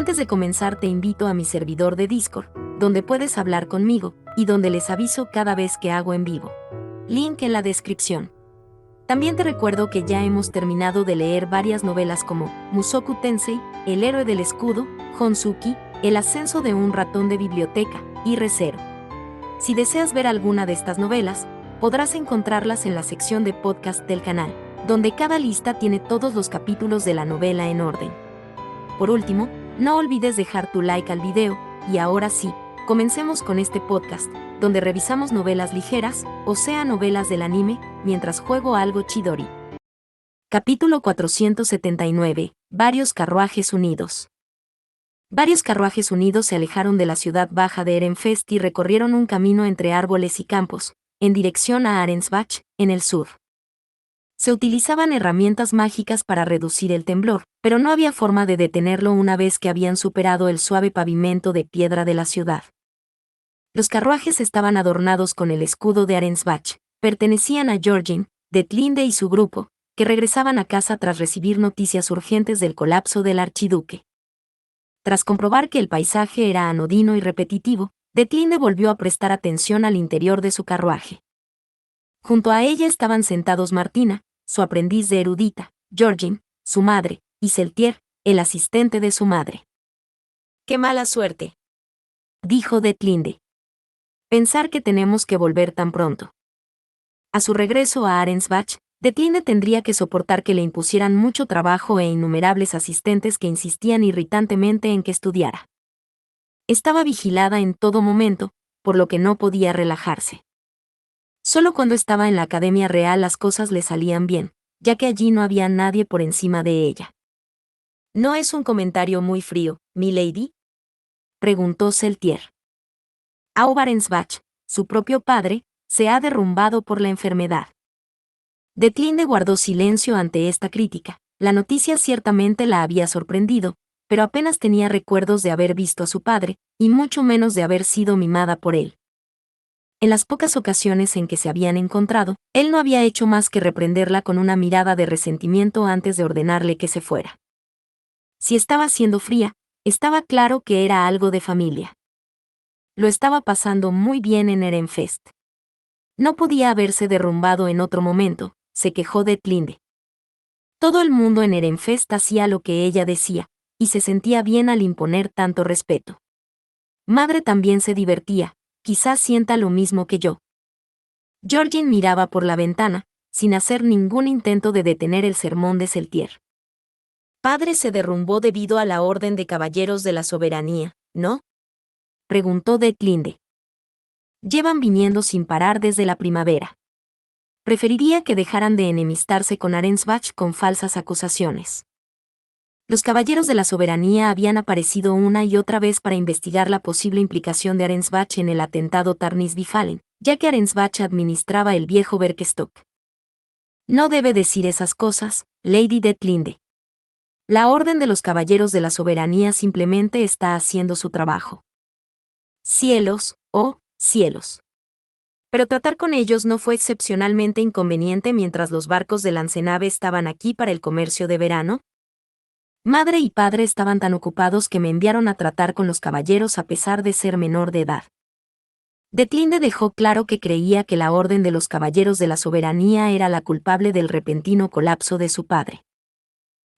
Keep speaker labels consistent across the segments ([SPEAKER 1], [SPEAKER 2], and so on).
[SPEAKER 1] Antes de comenzar te invito a mi servidor de Discord, donde puedes hablar conmigo, y donde les aviso cada vez que hago en vivo. Link en la descripción. También te recuerdo que ya hemos terminado de leer varias novelas como Mushoku Tensei, El héroe del escudo, Honsuki, El ascenso de un ratón de biblioteca, y Re:Zero. Si deseas ver alguna de estas novelas, podrás encontrarlas en la sección de podcast del canal, donde cada lista tiene todos los capítulos de la novela en orden. Por último, no olvides dejar tu like al video, y ahora sí, comencemos con este podcast, donde revisamos novelas ligeras, o sea novelas del anime, mientras juego algo Chidori. Capítulo 479. Varios carruajes unidos. Varios carruajes unidos se alejaron de la ciudad baja de Ehrenfest y recorrieron un camino entre árboles y campos, en dirección a Arensbach, en el sur. Se utilizaban herramientas mágicas para reducir el temblor, pero no había forma de detenerlo una vez que habían superado el suave pavimento de piedra de la ciudad. Los carruajes estaban adornados con el escudo de Arensbach, pertenecían a Georgine, Detlinde y su grupo, que regresaban a casa tras recibir noticias urgentes del colapso del archiduque. Tras comprobar que el paisaje era anodino y repetitivo, Detlinde volvió a prestar atención al interior de su carruaje. Junto a ella estaban sentados Martina, su aprendiz de erudita, Georgine, su madre, y Seltier, el asistente de su madre. ¡Qué mala suerte!, dijo Detlinde. Pensar que tenemos que volver tan pronto. A su regreso a Arensbach, Detlinde tendría que soportar que le impusieran mucho trabajo e innumerables asistentes que insistían irritantemente en que estudiara. Estaba vigilada en todo momento, por lo que no podía relajarse. Solo cuando estaba en la Academia Real las cosas le salían bien, ya que allí no había nadie por encima de ella. ¿No es un comentario muy frío, milady?, preguntó Seltier. Arensbach, su propio padre, se ha derrumbado por la enfermedad. Detlinde guardó silencio ante esta crítica. La noticia ciertamente la había sorprendido, pero apenas tenía recuerdos de haber visto a su padre, y mucho menos de haber sido mimada por él. En las pocas ocasiones en que se habían encontrado, él no había hecho más que reprenderla con una mirada de resentimiento antes de ordenarle que se fuera. Si estaba siendo fría, estaba claro que era algo de familia. Lo estaba pasando muy bien en Ehrenfest. No podía haberse derrumbado en otro momento, se quejó Detlinde. Todo el mundo en Ehrenfest hacía lo que ella decía, y se sentía bien al imponer tanto respeto. Madre también se divertía, quizás sienta lo mismo que yo. Georgine miraba por la ventana, sin hacer ningún intento de detener el sermón de Seltier. Padre se derrumbó debido a la Orden de Caballeros de la Soberanía, ¿no?, preguntó Detlinde. Llevan viniendo sin parar desde la primavera. Preferiría que dejaran de enemistarse con Arensbach con falsas acusaciones. Los Caballeros de la Soberanía habían aparecido una y otra vez para investigar la posible implicación de Arensbach en el atentado Tarnisbifallen, ya que Arensbach administraba el viejo Berkestock. No debe decir esas cosas, Lady Detlinde. La Orden de los Caballeros de la Soberanía simplemente está haciendo su trabajo. Cielos, oh, cielos. Pero tratar con ellos no fue excepcionalmente inconveniente mientras los barcos de Lancenave estaban aquí para el comercio de verano. Madre y padre estaban tan ocupados que me enviaron a tratar con los caballeros a pesar de ser menor de edad. Detlinde dejó claro que creía que la Orden de los Caballeros de la Soberanía era la culpable del repentino colapso de su padre.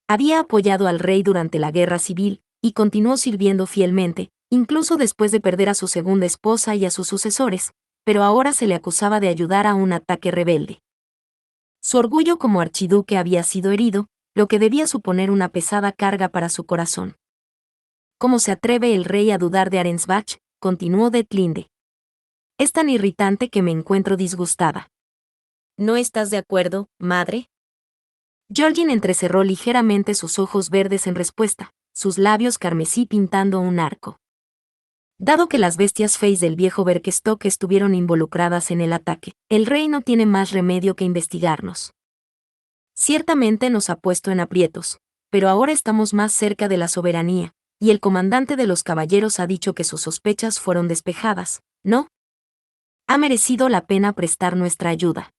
[SPEAKER 1] Había apoyado al rey durante la guerra civil, y continuó sirviendo fielmente, incluso después de perder a su segunda esposa y a sus sucesores, pero ahora se le acusaba de ayudar a un ataque rebelde. Su orgullo como archiduque había sido herido, lo que debía suponer una pesada carga para su corazón. ¿Cómo se atreve el rey a dudar de Arensbach?, continuó Detlinde. Es tan irritante que me encuentro disgustada. ¿No estás de acuerdo, madre? Georgine entrecerró ligeramente sus ojos verdes en respuesta, sus labios carmesí pintando un arco. Dado que las bestias feys del viejo Berkestock estuvieron involucradas en el ataque, el rey no tiene más remedio que investigarnos. Ciertamente nos ha puesto en aprietos, pero ahora estamos más cerca de la soberanía, y el comandante de los caballeros ha dicho que sus sospechas fueron despejadas, ¿no? Ha merecido la pena prestar nuestra ayuda.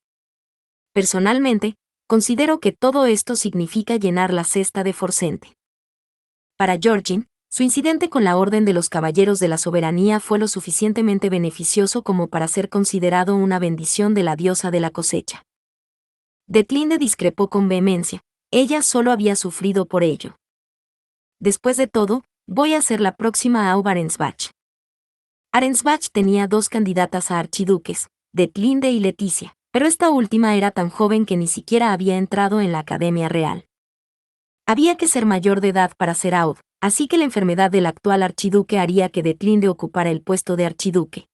[SPEAKER 1] Personalmente, considero que todo esto significa llenar la cesta de Forsente. Para Georgine, Su incidente con la Orden de los Caballeros de la Soberanía fue lo suficientemente beneficioso como para ser considerado una bendición de la diosa de la cosecha. Detlinde discrepó con vehemencia. Ella solo había sufrido por ello. Después de todo, voy a ser la próxima Aub Arensbach. Arensbach tenía 2 candidatas a archiduques, Detlinde y Leticia, pero esta última era tan joven que ni siquiera había entrado en la Academia Real. Había que ser mayor de edad para ser Aub, así que la enfermedad del actual archiduque haría que Detlinde ocupara el puesto de archiduque.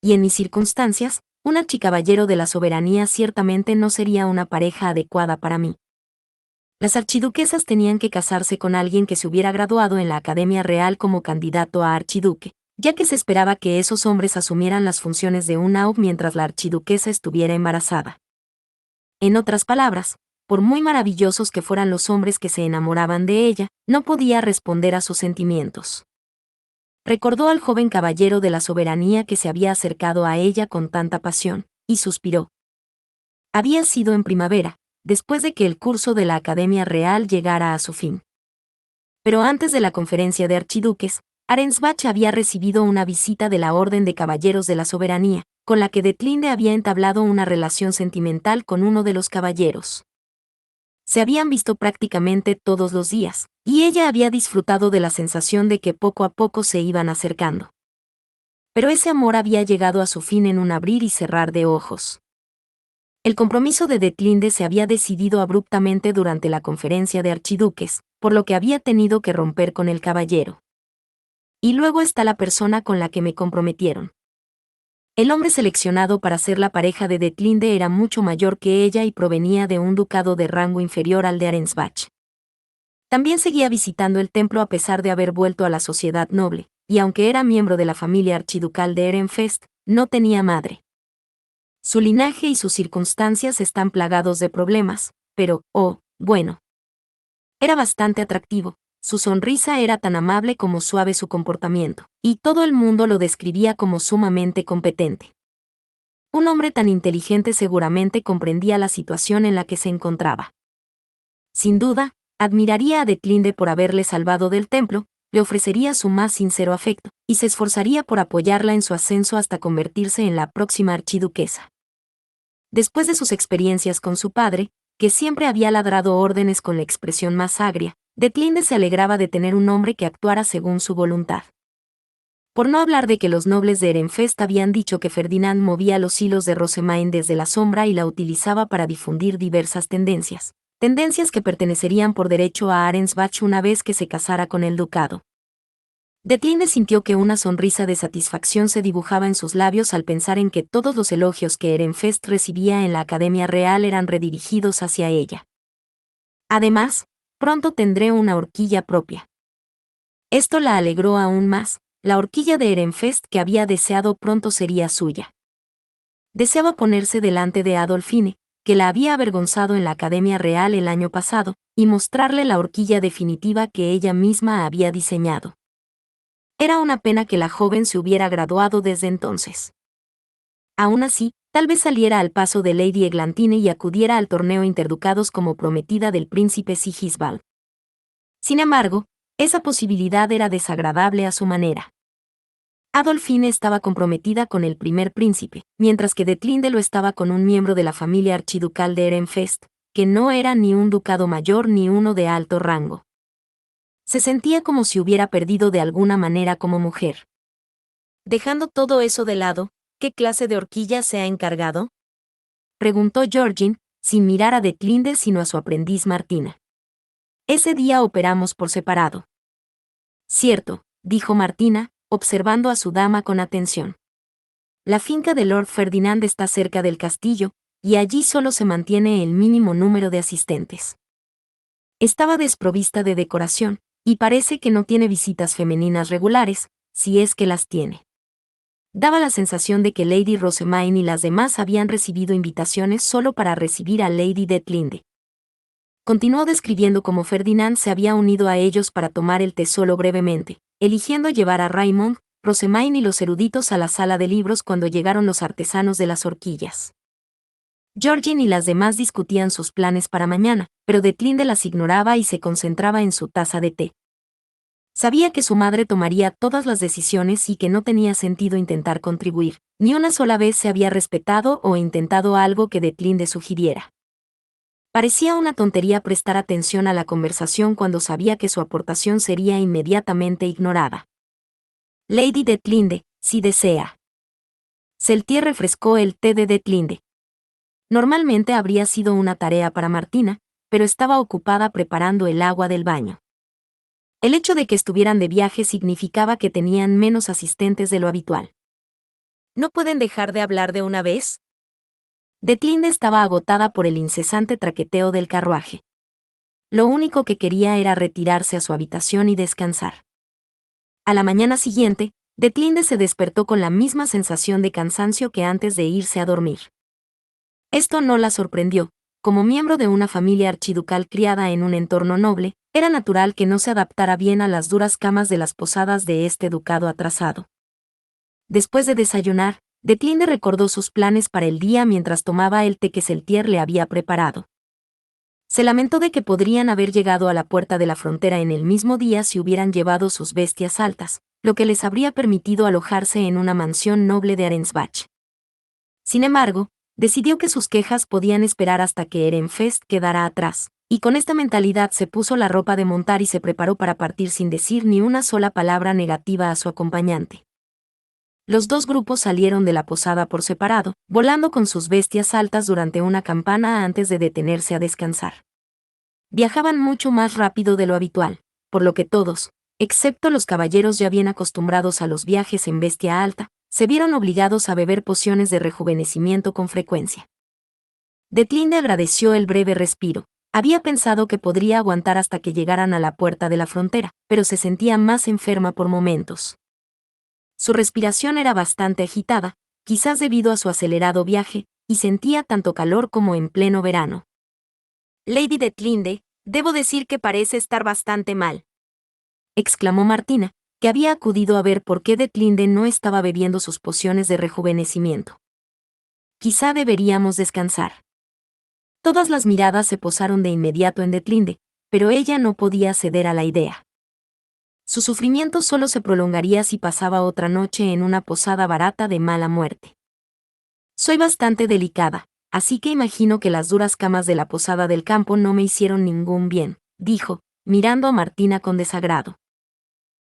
[SPEAKER 1] Y en mis circunstancias, un archicaballero de la soberanía ciertamente no sería una pareja adecuada para mí. Las archiduquesas tenían que casarse con alguien que se hubiera graduado en la Academia Real como candidato a archiduque, ya que se esperaba que esos hombres asumieran las funciones de un Aub mientras la archiduquesa estuviera embarazada. En otras palabras, por muy maravillosos que fueran los hombres que se enamoraban de ella, no podía responder a sus sentimientos. Recordó al joven caballero de la soberanía que se había acercado a ella con tanta pasión, y suspiró. Había sido en primavera, después de que el curso de la Academia Real llegara a su fin. Pero antes de la conferencia de archiduques, Arensbach había recibido una visita de la Orden de Caballeros de la Soberanía, con la que Detlinde había entablado una relación sentimental con uno de los caballeros. Se habían visto prácticamente todos los días, y ella había disfrutado de la sensación de que poco a poco se iban acercando. Pero ese amor había llegado a su fin en un abrir y cerrar de ojos. El compromiso de Detlinde se había decidido abruptamente durante la conferencia de archiduques, por lo que había tenido que romper con el caballero. Y luego está la persona con la que me comprometieron. El hombre seleccionado para ser la pareja de Detlinde era mucho mayor que ella y provenía de un ducado de rango inferior al de Arensbach. También seguía visitando el templo a pesar de haber vuelto a la sociedad noble, y aunque era miembro de la familia archiducal de Ehrenfest, no tenía madre. Su linaje y sus circunstancias están plagados de problemas, pero, oh, bueno. Era bastante atractivo, su sonrisa era tan amable como suave su comportamiento, y todo el mundo lo describía como sumamente competente. Un hombre tan inteligente seguramente comprendía la situación en la que se encontraba. Sin duda, admiraría a Detlinde por haberle salvado del templo, le ofrecería su más sincero afecto, y se esforzaría por apoyarla en su ascenso hasta convertirse en la próxima archiduquesa. Después de sus experiencias con su padre, que siempre había ladrado órdenes con la expresión más agria, Detlinde se alegraba de tener un hombre que actuara según su voluntad. Por no hablar de que los nobles de Ehrenfest habían dicho que Ferdinand movía los hilos de Rosemain desde la sombra y la utilizaba para difundir diversas tendencias que pertenecerían por derecho a Arensbach una vez que se casara con el ducado. Detlinde sintió que una sonrisa de satisfacción se dibujaba en sus labios al pensar en que todos los elogios que Ehrenfest recibía en la Academia Real eran redirigidos hacia ella. Además, pronto tendré una horquilla propia. Esto la alegró aún más, la horquilla de Ehrenfest que había deseado pronto sería suya. Deseaba ponerse delante de Adolfine, que la había avergonzado en la Academia Real el año pasado, y mostrarle la horquilla definitiva que ella misma había diseñado. Era una pena que la joven se hubiera graduado desde entonces. Aún así, tal vez saliera al paso de Lady Eglantine y acudiera al torneo interducados como prometida del príncipe Sigisbald. Sin embargo, esa posibilidad era desagradable a su manera. Adolfine estaba comprometida con el primer príncipe, mientras que Detlinde lo estaba con un miembro de la familia archiducal de Ehrenfest, que no era ni un ducado mayor ni uno de alto rango. Se sentía como si hubiera perdido de alguna manera como mujer. Dejando todo eso de lado, ¿qué clase de horquilla se ha encargado?, preguntó Georgine, sin mirar a Detlinde sino a su aprendiz Martina. Ese día operamos por separado. Cierto, dijo Martina, observando a su dama con atención. La finca de Lord Ferdinand está cerca del castillo, y allí solo se mantiene el mínimo número de asistentes. Estaba desprovista de decoración, y parece que no tiene visitas femeninas regulares, si es que las tiene. Daba la sensación de que Lady Rosemain y las demás habían recibido invitaciones solo para recibir a Lady Detlinde. Continuó describiendo cómo Ferdinand se había unido a ellos para tomar el té solo brevemente, eligiendo llevar a Raymond, Rosemain y los eruditos a la sala de libros cuando llegaron los artesanos de las horquillas. Georgine y las demás discutían sus planes para mañana, pero Detlinde las ignoraba y se concentraba en su taza de té. Sabía que su madre tomaría todas las decisiones y que no tenía sentido intentar contribuir. Ni una sola vez se había respetado o intentado algo que Detlinde sugiriera. Parecía una tontería prestar atención a la conversación cuando sabía que su aportación sería inmediatamente ignorada. Lady Detlinde, si desea. Seltier refrescó el té de Detlinde. Normalmente habría sido una tarea para Martina, pero estaba ocupada preparando el agua del baño. El hecho de que estuvieran de viaje significaba que tenían menos asistentes de lo habitual. ¿No pueden dejar de hablar de una vez? Detlinde estaba agotada por el incesante traqueteo del carruaje. Lo único que quería era retirarse a su habitación y descansar. A la mañana siguiente, Detlinde se despertó con la misma sensación de cansancio que antes de irse a dormir. Esto no la sorprendió. Como miembro de una familia archiducal criada en un entorno noble, era natural que no se adaptara bien a las duras camas de las posadas de este ducado atrasado. Después de desayunar, Detlinde recordó sus planes para el día mientras tomaba el té que Seltier le había preparado. Se lamentó de que podrían haber llegado a la puerta de la frontera en el mismo día si hubieran llevado sus bestias altas, lo que les habría permitido alojarse en una mansión noble de Arensbach. Sin embargo, decidió que sus quejas podían esperar hasta que Ehrenfest quedara atrás, y con esta mentalidad se puso la ropa de montar y se preparó para partir sin decir ni una sola palabra negativa a su acompañante. Los dos grupos salieron de la posada por separado, volando con sus bestias altas durante una campana antes de detenerse a descansar. Viajaban mucho más rápido de lo habitual, por lo que todos, excepto los caballeros ya bien acostumbrados a los viajes en bestia alta, se vieron obligados a beber pociones de rejuvenecimiento con frecuencia. Detlinde agradeció el breve respiro. Había pensado que podría aguantar hasta que llegaran a la puerta de la frontera, pero se sentía más enferma por momentos. Su respiración era bastante agitada, quizás debido a su acelerado viaje, y sentía tanto calor como en pleno verano. Lady Detlinde, debo decir que parece estar bastante mal, exclamó Martina, que había acudido a ver por qué Detlinde no estaba bebiendo sus pociones de rejuvenecimiento. Quizá deberíamos descansar. Todas las miradas se posaron de inmediato en Detlinde, pero ella no podía ceder a la idea. Su sufrimiento solo se prolongaría si pasaba otra noche en una posada barata de mala muerte. Soy bastante delicada, así que imagino que las duras camas de la posada del campo no me hicieron ningún bien, dijo, mirando a Martina con desagrado.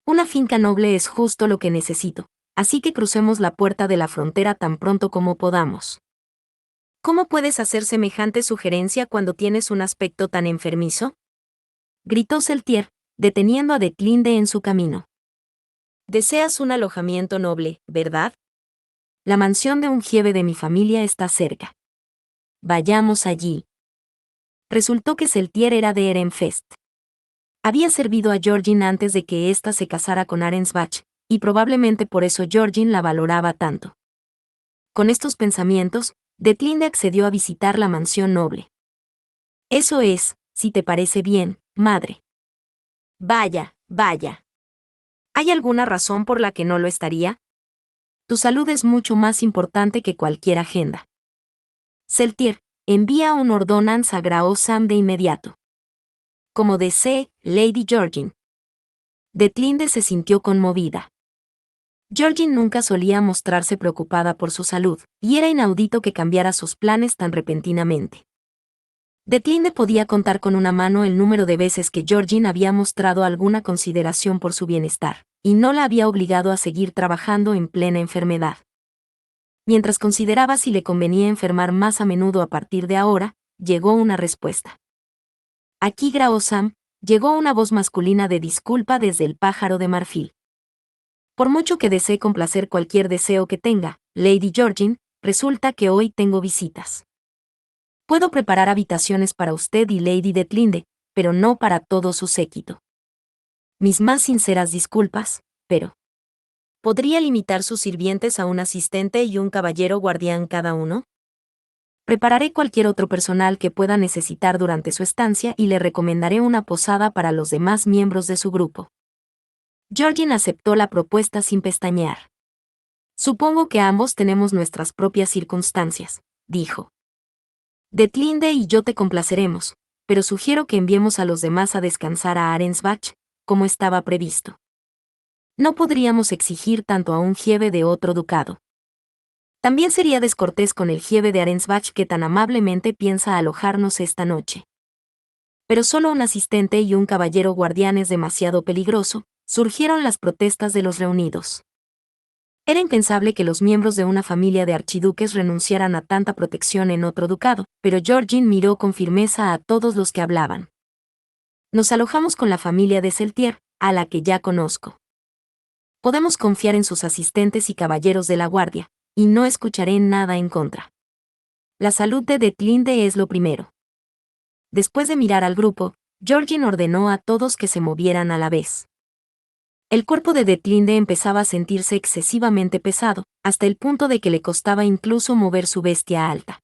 [SPEAKER 1] Una finca noble es justo lo que necesito, así que crucemos la puerta de la frontera tan pronto como podamos. ¿Cómo puedes hacer semejante sugerencia cuando tienes un aspecto tan enfermizo? Gritó Seltier, deteniendo a Detlinde en su camino. Deseas un alojamiento noble, ¿verdad? La mansión de un jefe de mi familia está cerca. Vayamos allí. Resultó que Seltier era de Ehrenfest. Había servido a Georgine antes de que ésta se casara con Arensbach, y probablemente por eso Georgine la valoraba tanto. Con estos pensamientos, Detlinde accedió a visitar la mansión noble. Eso es, si te parece bien, madre. Vaya, vaya. ¿Hay alguna razón por la que no lo estaría? Tu salud es mucho más importante que cualquier agenda. Seltier, envía un ordonance a Grao Sam de inmediato. Como desee, Lady Georgine. Detlinde se sintió conmovida. Georgine nunca solía mostrarse preocupada por su salud, y era inaudito que cambiara sus planes tan repentinamente. Detlinde podía contar con una mano el número de veces que Georgine había mostrado alguna consideración por su bienestar, y no la había obligado a seguir trabajando en plena enfermedad. Mientras consideraba si le convenía enfermar más a menudo a partir de ahora, llegó una respuesta. Aquí Grao Sam, llegó una voz masculina de disculpa desde el pájaro de marfil. Por mucho que desee complacer cualquier deseo que tenga, Lady Georgine, resulta que hoy tengo visitas. Puedo preparar habitaciones para usted y Lady Detlinde, pero no para todo su séquito. Mis más sinceras disculpas, pero... ¿Podría limitar sus sirvientes a un asistente y un caballero guardián cada uno? Prepararé cualquier otro personal que pueda necesitar durante su estancia y le recomendaré una posada para los demás miembros de su grupo. Georgine aceptó la propuesta sin pestañear. Supongo que ambos tenemos nuestras propias circunstancias, dijo. Detlinde y yo te complaceremos, pero sugiero que enviemos a los demás a descansar a Arensbach, como estaba previsto. No podríamos exigir tanto a un jieve de otro ducado. También sería descortés con el jieve de Arensbach que tan amablemente piensa alojarnos esta noche. Pero solo un asistente y un caballero guardián es demasiado peligroso, surgieron las protestas de los reunidos. Era impensable que los miembros de una familia de archiduques renunciaran a tanta protección en otro ducado, pero Georgine miró con firmeza a todos los que hablaban. Nos alojamos con la familia de Celtier, a la que ya conozco. Podemos confiar en sus asistentes y caballeros de la guardia, y no escucharé nada en contra. La salud de Detlinde es lo primero. Después de mirar al grupo, Georgine ordenó a todos que se movieran a la vez. El cuerpo de Detlinde empezaba a sentirse excesivamente pesado, hasta el punto de que le costaba incluso mover su bestia alta.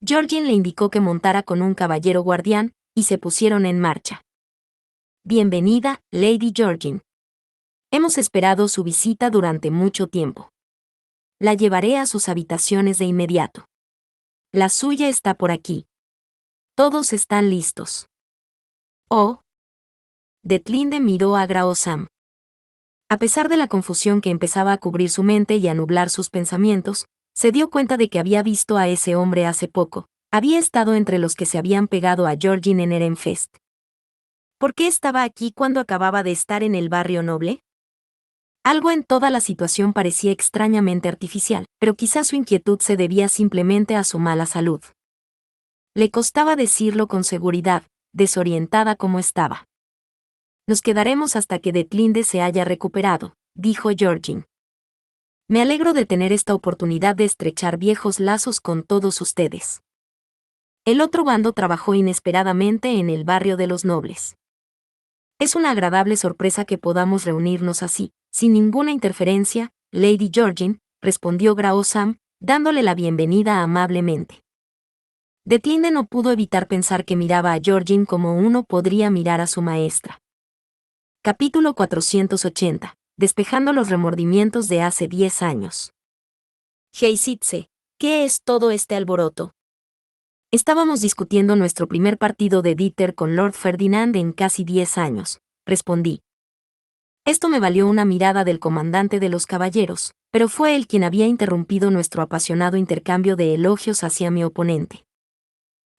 [SPEAKER 1] Georgine le indicó que montara con un caballero guardián, y se pusieron en marcha. Bienvenida, Lady Georgine. Hemos esperado su visita durante mucho tiempo. La llevaré a sus habitaciones de inmediato. La suya está por aquí. Todos están listos. Oh. Detlinde miró a Grao Sam. A pesar de la confusión que empezaba a cubrir su mente y a nublar sus pensamientos, se dio cuenta de que había visto a ese hombre hace poco. Había estado entre los que se habían pegado a Georgine en Ehrenfest. ¿Por qué estaba aquí cuando acababa de estar en el barrio noble? Algo en toda la situación parecía extrañamente artificial, pero quizás su inquietud se debía simplemente a su mala salud. Le costaba decirlo con seguridad, desorientada como estaba. Nos quedaremos hasta que Detlinde se haya recuperado, dijo Georgine. Me alegro de tener esta oportunidad de estrechar viejos lazos con todos ustedes. El otro bando trabajó inesperadamente en el barrio de los nobles. Es una agradable sorpresa que podamos reunirnos así, sin ninguna interferencia, Lady Georgine, respondió Grao Sam, dándole la bienvenida amablemente. Detlinde no pudo evitar pensar que miraba a Georgine como uno podría mirar a su maestra. Capítulo 480. Despejando los remordimientos de hace 10 años. Heisitze, ¿qué es todo este alboroto? Estábamos discutiendo nuestro primer partido de Dieter con Lord Ferdinand en casi 10 años, respondí. Esto me valió una mirada del comandante de los caballeros, pero fue él quien había interrumpido nuestro apasionado intercambio de elogios hacia mi oponente.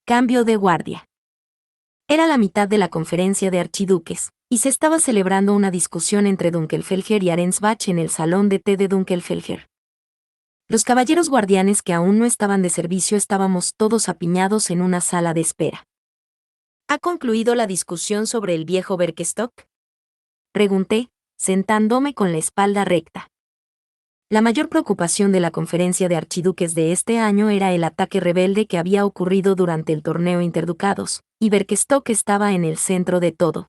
[SPEAKER 1] Cambio de guardia. Era la mitad de la conferencia de archiduques, y se estaba celebrando una discusión entre Dunkelfelger y Arensbach en el salón de té de Dunkelfelger. Los caballeros guardianes que aún no estaban de servicio estábamos todos apiñados en una sala de espera. ¿Ha concluido la discusión sobre el viejo Berkestock? Pregunté, sentándome con la espalda recta. La mayor preocupación de la conferencia de archiduques de este año era el ataque rebelde que había ocurrido durante el torneo interducados, y Berkestock estaba en el centro de todo.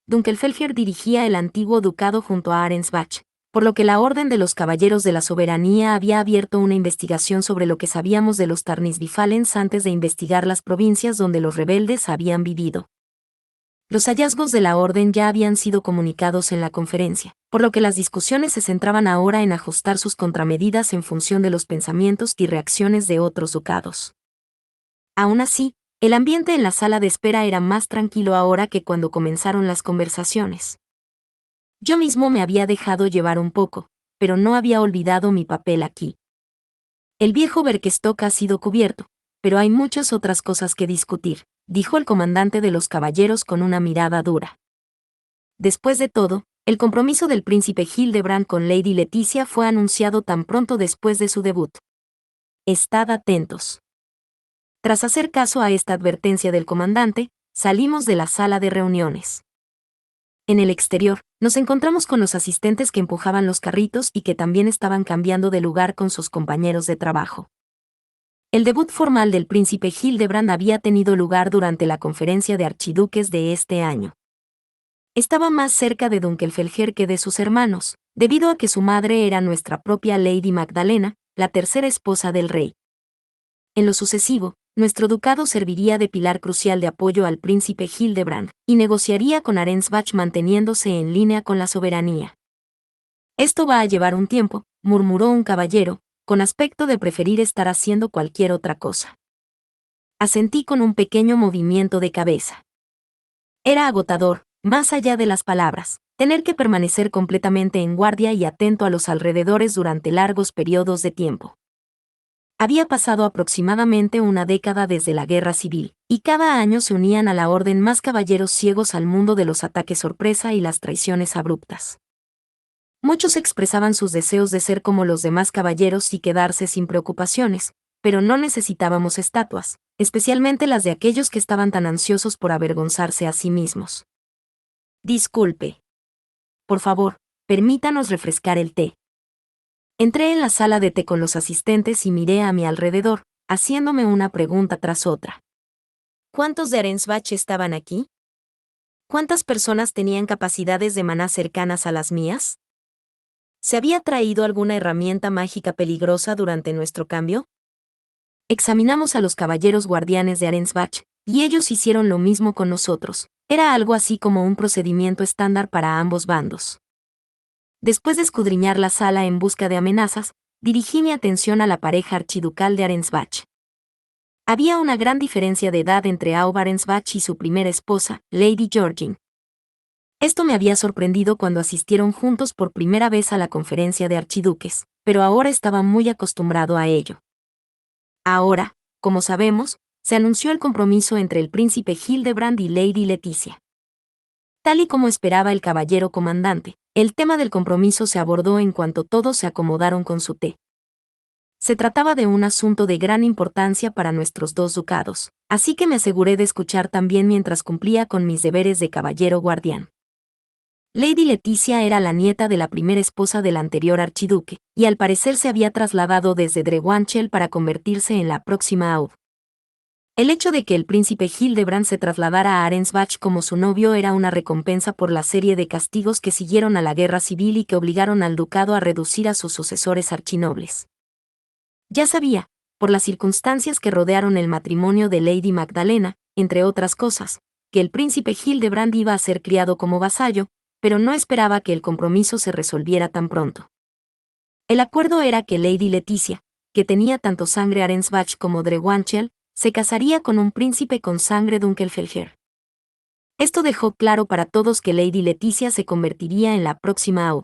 [SPEAKER 1] Dunkelfelger dirigía el antiguo ducado junto a Arensbach, por lo que la Orden de los Caballeros de la Soberanía había abierto una investigación sobre lo que sabíamos de los Tarnisbifalens antes de investigar las provincias donde los rebeldes habían vivido. Los hallazgos de la Orden ya habían sido comunicados en la conferencia, por lo que las discusiones se centraban ahora en ajustar sus contramedidas en función de los pensamientos y reacciones de otros ducados. Aún así, el ambiente en la sala de espera era más tranquilo ahora que cuando comenzaron las conversaciones. Yo mismo me había dejado llevar un poco, pero no había olvidado mi papel aquí. El viejo Berkestock ha sido cubierto, pero hay muchas otras cosas que discutir, dijo el comandante de los caballeros con una mirada dura. Después de todo, el compromiso del príncipe Hildebrand con Lady Leticia fue anunciado tan pronto después de su debut. Estad atentos. Tras hacer caso a esta advertencia del comandante, salimos de la sala de reuniones. En el exterior, nos encontramos con los asistentes que empujaban los carritos y que también estaban cambiando de lugar con sus compañeros de trabajo. El debut formal del príncipe Hildebrand había tenido lugar durante la conferencia de archiduques de este año. Estaba más cerca de Dunkelfelger que de sus hermanos, debido a que su madre era nuestra propia Lady Magdalena, la tercera esposa del rey. En lo sucesivo, nuestro ducado serviría de pilar crucial de apoyo al príncipe Hildebrand, y negociaría con Arensbach manteniéndose en línea con la soberanía. Esto va a llevar un tiempo, murmuró un caballero, con aspecto de preferir estar haciendo cualquier otra cosa. Asentí con un pequeño movimiento de cabeza. Era agotador, Más allá de las palabras, tener que permanecer completamente en guardia y atento a los alrededores durante largos periodos de tiempo. Había pasado aproximadamente una década desde la Guerra Civil, y cada año se unían a la orden más caballeros ciegos al mundo de los ataques sorpresa y las traiciones abruptas. Muchos expresaban sus deseos de ser como los demás caballeros y quedarse sin preocupaciones, pero no necesitábamos estatuas, especialmente las de aquellos que estaban tan ansiosos por avergonzarse a sí mismos. Disculpe. Por favor, permítanos refrescar el té. Entré en la sala de té con los asistentes y miré a mi alrededor, haciéndome una pregunta tras otra. ¿Cuántos de Arensbach estaban aquí? ¿Cuántas personas tenían capacidades de maná cercanas a las mías? ¿Se había traído alguna herramienta mágica peligrosa durante nuestro cambio? Examinamos a los caballeros guardianes de Arensbach, y ellos hicieron lo mismo con nosotros. Era algo así como un procedimiento estándar para ambos bandos. Después de escudriñar la sala en busca de amenazas, dirigí mi atención a la pareja archiducal de Arensbach. Había una gran diferencia de edad entre Aoba Arensbach y su primera esposa, Lady Georgine. Esto me había sorprendido cuando asistieron juntos por primera vez a la conferencia de archiduques, pero ahora estaba muy acostumbrado a ello. Ahora, como sabemos, se anunció el compromiso entre el príncipe Hildebrand y Lady Leticia. Tal y como esperaba el caballero comandante, el tema del compromiso se abordó en cuanto todos se acomodaron con su té. Se trataba de un asunto de gran importancia para nuestros dos ducados, así que me aseguré de escuchar también mientras cumplía con mis deberes de caballero guardián. Lady Leticia era la nieta de la primera esposa del anterior archiduque, y al parecer se había trasladado desde Drewanchel para convertirse en la próxima Aud. El hecho de que el príncipe Hildebrand se trasladara a Arensbach como su novio era una recompensa por la serie de castigos que siguieron a la guerra civil y que obligaron al ducado a reducir a sus sucesores archinobles. Ya sabía, por las circunstancias que rodearon el matrimonio de Lady Magdalena, entre otras cosas, que el príncipe Hildebrand iba a ser criado como vasallo, pero no esperaba que el compromiso se resolviera tan pronto. El acuerdo era que Lady Leticia, que tenía tanto sangre Arensbach como Drewanchel, se casaría con un príncipe con sangre Dunkelfelger. Esto dejó claro para todos que Lady Leticia se convertiría en la próxima Aud.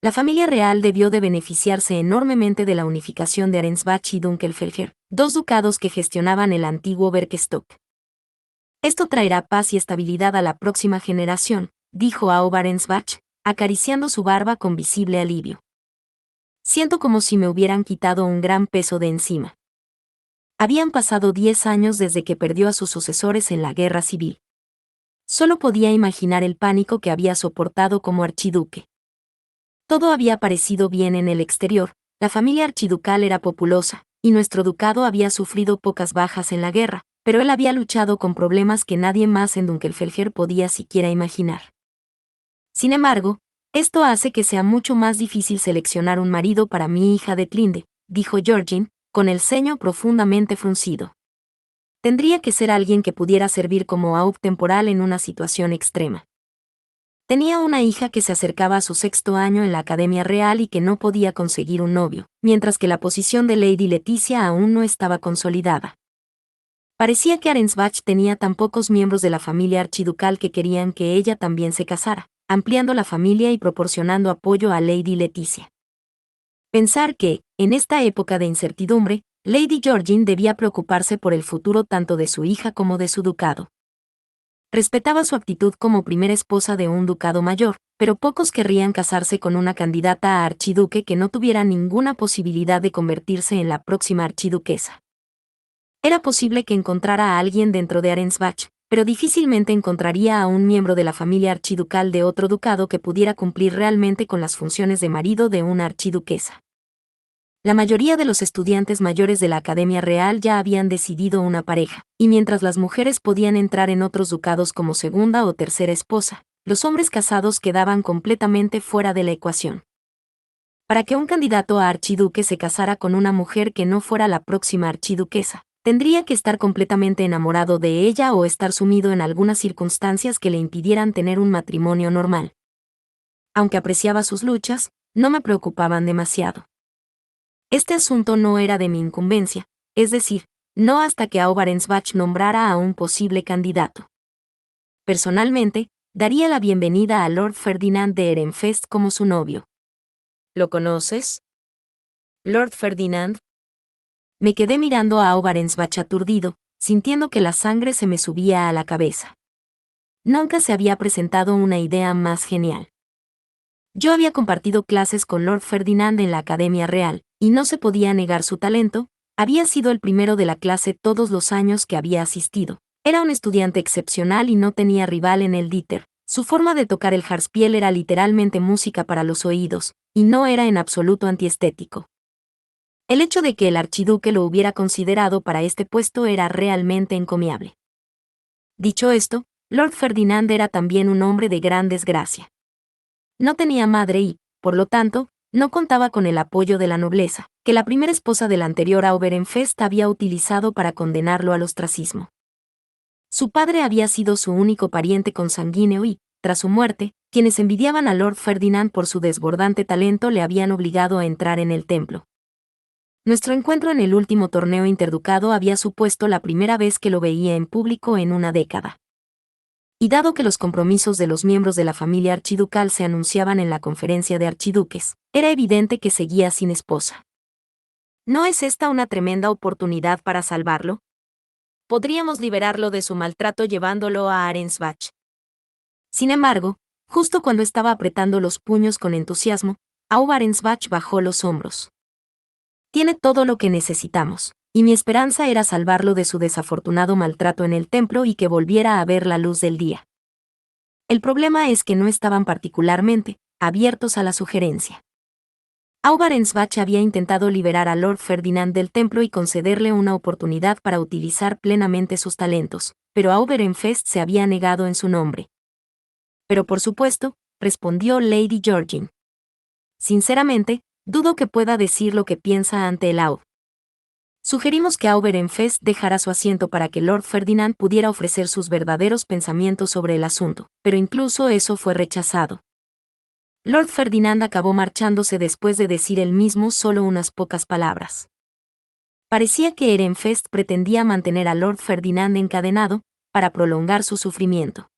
[SPEAKER 1] La familia real debió de beneficiarse enormemente de la unificación de Arensbach y Dunkelfelger, dos ducados que gestionaban el antiguo Berkestock. Esto traerá paz y estabilidad a la próxima generación, dijo Aoba Arensbach, acariciando su barba con visible alivio. Siento como si me hubieran quitado un gran peso de encima. Habían pasado 10 años desde que perdió a sus sucesores en la guerra civil. Solo podía imaginar el pánico que había soportado como archiduque. Todo había parecido bien en el exterior, la familia archiducal era populosa, y nuestro ducado había sufrido pocas bajas en la guerra, pero él había luchado con problemas que nadie más en Dunkelfelger podía siquiera imaginar. Sin embargo, esto hace que sea mucho más difícil seleccionar un marido para mi hija de Tlinde, dijo Georgine, con el ceño profundamente fruncido. Tendría que ser alguien que pudiera servir como Aub temporal en una situación extrema. Tenía una hija que se acercaba a su 6º año en la Academia Real y que no podía conseguir un novio, mientras que la posición de Lady Leticia aún no estaba consolidada. Parecía que Arensbach tenía tan pocos miembros de la familia archiducal que querían que ella también se casara, ampliando la familia y proporcionando apoyo a Lady Leticia. Pensar que, en esta época de incertidumbre, Lady Georgine debía preocuparse por el futuro tanto de su hija como de su ducado. Respetaba su actitud como primera esposa de un ducado mayor, pero pocos querrían casarse con una candidata a archiduque que no tuviera ninguna posibilidad de convertirse en la próxima archiduquesa. Era posible que encontrara a alguien dentro de Arensbach, pero difícilmente encontraría a un miembro de la familia archiducal de otro ducado que pudiera cumplir realmente con las funciones de marido de una archiduquesa. La mayoría de los estudiantes mayores de la Academia Real ya habían decidido una pareja, y mientras las mujeres podían entrar en otros ducados como segunda o tercera esposa, los hombres casados quedaban completamente fuera de la ecuación. Para que un candidato a archiduque se casara con una mujer que no fuera la próxima archiduquesa, tendría que estar completamente enamorado de ella o estar sumido en algunas circunstancias que le impidieran tener un matrimonio normal. Aunque apreciaba sus luchas, no me preocupaban demasiado. Este asunto no era de mi incumbencia, es decir, no hasta que Aoba Arensbach nombrara a un posible candidato. Personalmente, daría la bienvenida a Lord Ferdinand de Ehrenfest como su novio. ¿Lo conoces? Lord Ferdinand. Me quedé mirando a Aubarensbach aturdido, sintiendo que la sangre se me subía a la cabeza. Nunca se había presentado una idea más genial. Yo había compartido clases con Lord Ferdinand en la Academia Real, y no se podía negar su talento. Había sido el primero de la clase todos los años que había asistido. Era un estudiante excepcional y no tenía rival en el Dieter. Su forma de tocar el Harspiel era literalmente música para los oídos, y no era en absoluto antiestético. El hecho de que el archiduque lo hubiera considerado para este puesto era realmente encomiable. Dicho esto, Lord Ferdinand era también un hombre de gran desgracia. No tenía madre y, por lo tanto, no contaba con el apoyo de la nobleza, que la primera esposa del anterior Auberenfest había utilizado para condenarlo al ostracismo. Su padre había sido su único pariente consanguíneo y, tras su muerte, quienes envidiaban a Lord Ferdinand por su desbordante talento le habían obligado a entrar en el templo. Nuestro encuentro en el último torneo interducado había supuesto la primera vez que lo veía en público en una década. Y dado que los compromisos de los miembros de la familia archiducal se anunciaban en la conferencia de archiduques, era evidente que seguía sin esposa. ¿No es esta una tremenda oportunidad para salvarlo? Podríamos liberarlo de su maltrato llevándolo a Arensbach. Sin embargo, justo cuando estaba apretando los puños con entusiasmo, Aubarensbach bajó los hombros. Tiene todo lo que necesitamos, y mi esperanza era salvarlo de su desafortunado maltrato en el templo y que volviera a ver la luz del día. El problema es que no estaban particularmente abiertos a la sugerencia. Aubarensbach había intentado liberar a Lord Ferdinand del templo y concederle una oportunidad para utilizar plenamente sus talentos, pero Auberenfest se había negado en su nombre. Pero por supuesto, respondió Lady Georgine. Sinceramente, dudo que pueda decir lo que piensa ante el Aub. Sugerimos que Auberenfest dejara su asiento para que Lord Ferdinand pudiera ofrecer sus verdaderos pensamientos sobre el asunto, pero incluso eso fue rechazado. Lord Ferdinand acabó marchándose después de decir él mismo solo unas pocas palabras. Parecía que Ehrenfest pretendía mantener a Lord Ferdinand encadenado, para prolongar su sufrimiento.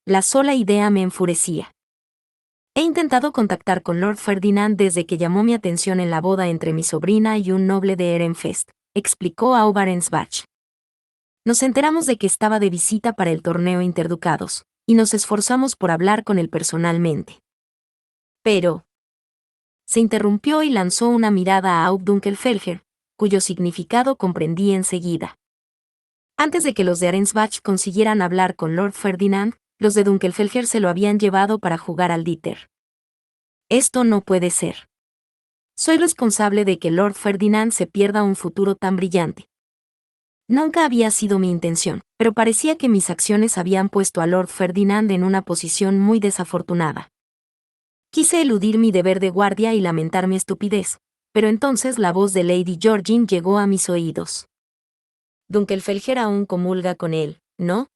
[SPEAKER 1] La sola idea me enfurecía. He intentado contactar con Lord Ferdinand desde que llamó mi atención en la boda entre mi sobrina y un noble de Ehrenfest, explicó Aubarensbach. Nos enteramos de que estaba de visita para el torneo interducados, y nos esforzamos por hablar con él personalmente. Pero se interrumpió y lanzó una mirada a Dunkelfelger, cuyo significado comprendí enseguida. Antes de que los de Arensbach consiguieran hablar con Lord Ferdinand, los de Dunkelfelger se lo habían llevado para jugar al Dieter. Esto no puede ser. Soy responsable de que Lord Ferdinand se pierda un futuro tan brillante. Nunca había sido mi intención, pero parecía que mis acciones habían puesto a Lord Ferdinand en una posición muy desafortunada. Quise eludir mi deber de guardia y lamentar mi estupidez, pero entonces la voz de Lady Georgine llegó a mis oídos. Dunkelfelger aún comulga con él, ¿no?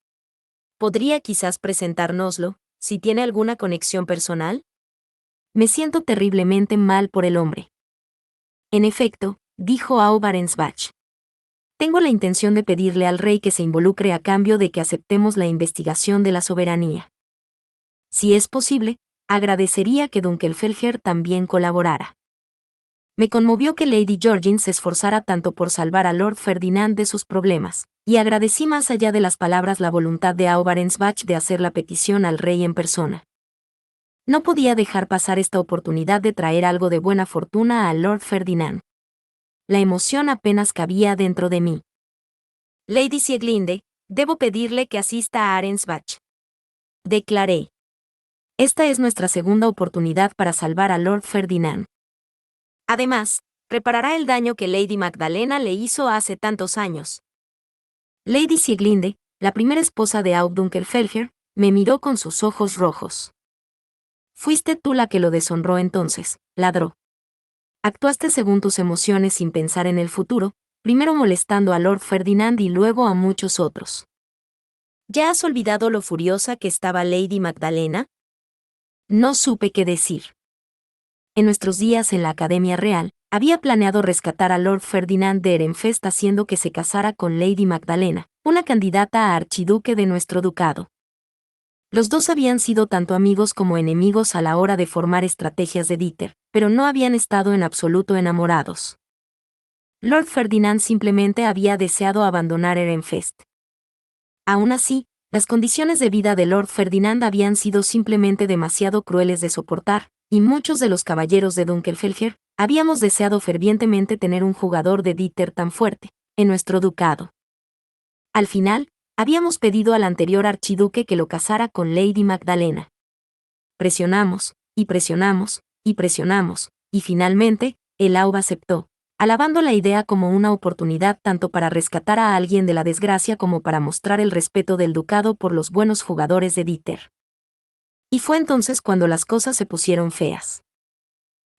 [SPEAKER 1] ¿Podría quizás presentárnoslo, si tiene alguna conexión personal? Me siento terriblemente mal por el hombre. En efecto, dijo Aubarensbach. Tengo la intención de pedirle al rey que se involucre a cambio de que aceptemos la investigación de la soberanía. Si es posible, agradecería que Dunkelfelger también colaborara. Me conmovió que Lady Georgine se esforzara tanto por salvar a Lord Ferdinand de sus problemas, y agradecí más allá de las palabras la voluntad de Aubarensbach de hacer la petición al rey en persona. No podía dejar pasar esta oportunidad de traer algo de buena fortuna a Lord Ferdinand. La emoción apenas cabía dentro de mí. Lady Sieglinde, debo pedirle que asista a Arensbach. Declaré. Esta es nuestra segunda oportunidad para salvar a Lord Ferdinand. Además, reparará el daño que Lady Magdalena le hizo hace tantos años. Lady Sieglinde, la primera esposa de Dunkelfelger, me miró con sus ojos rojos. Fuiste tú la que lo deshonró entonces, ladró. Actuaste según tus emociones sin pensar en el futuro, primero molestando a Lord Ferdinand y luego a muchos otros. ¿Ya has olvidado lo furiosa que estaba Lady Magdalena? No supe qué decir. En nuestros días en la Academia Real, había planeado rescatar a Lord Ferdinand de Ehrenfest haciendo que se casara con Lady Magdalena, una candidata a archiduque de nuestro ducado. Los dos habían sido tanto amigos como enemigos a la hora de formar estrategias de Dieter, pero no habían estado en absoluto enamorados. Lord Ferdinand simplemente había deseado abandonar Ehrenfest. Aún así, las condiciones de vida de Lord Ferdinand habían sido simplemente demasiado crueles de soportar, y muchos de los caballeros de Dunkelfelger habíamos deseado fervientemente tener un jugador de Dieter tan fuerte en nuestro ducado. Al final, habíamos pedido al anterior archiduque que lo casara con Lady Magdalena. Presionamos, y presionamos, y presionamos, y finalmente, el Aube aceptó, alabando la idea como una oportunidad tanto para rescatar a alguien de la desgracia como para mostrar el respeto del ducado por los buenos jugadores de Dieter. Y fue entonces cuando las cosas se pusieron feas.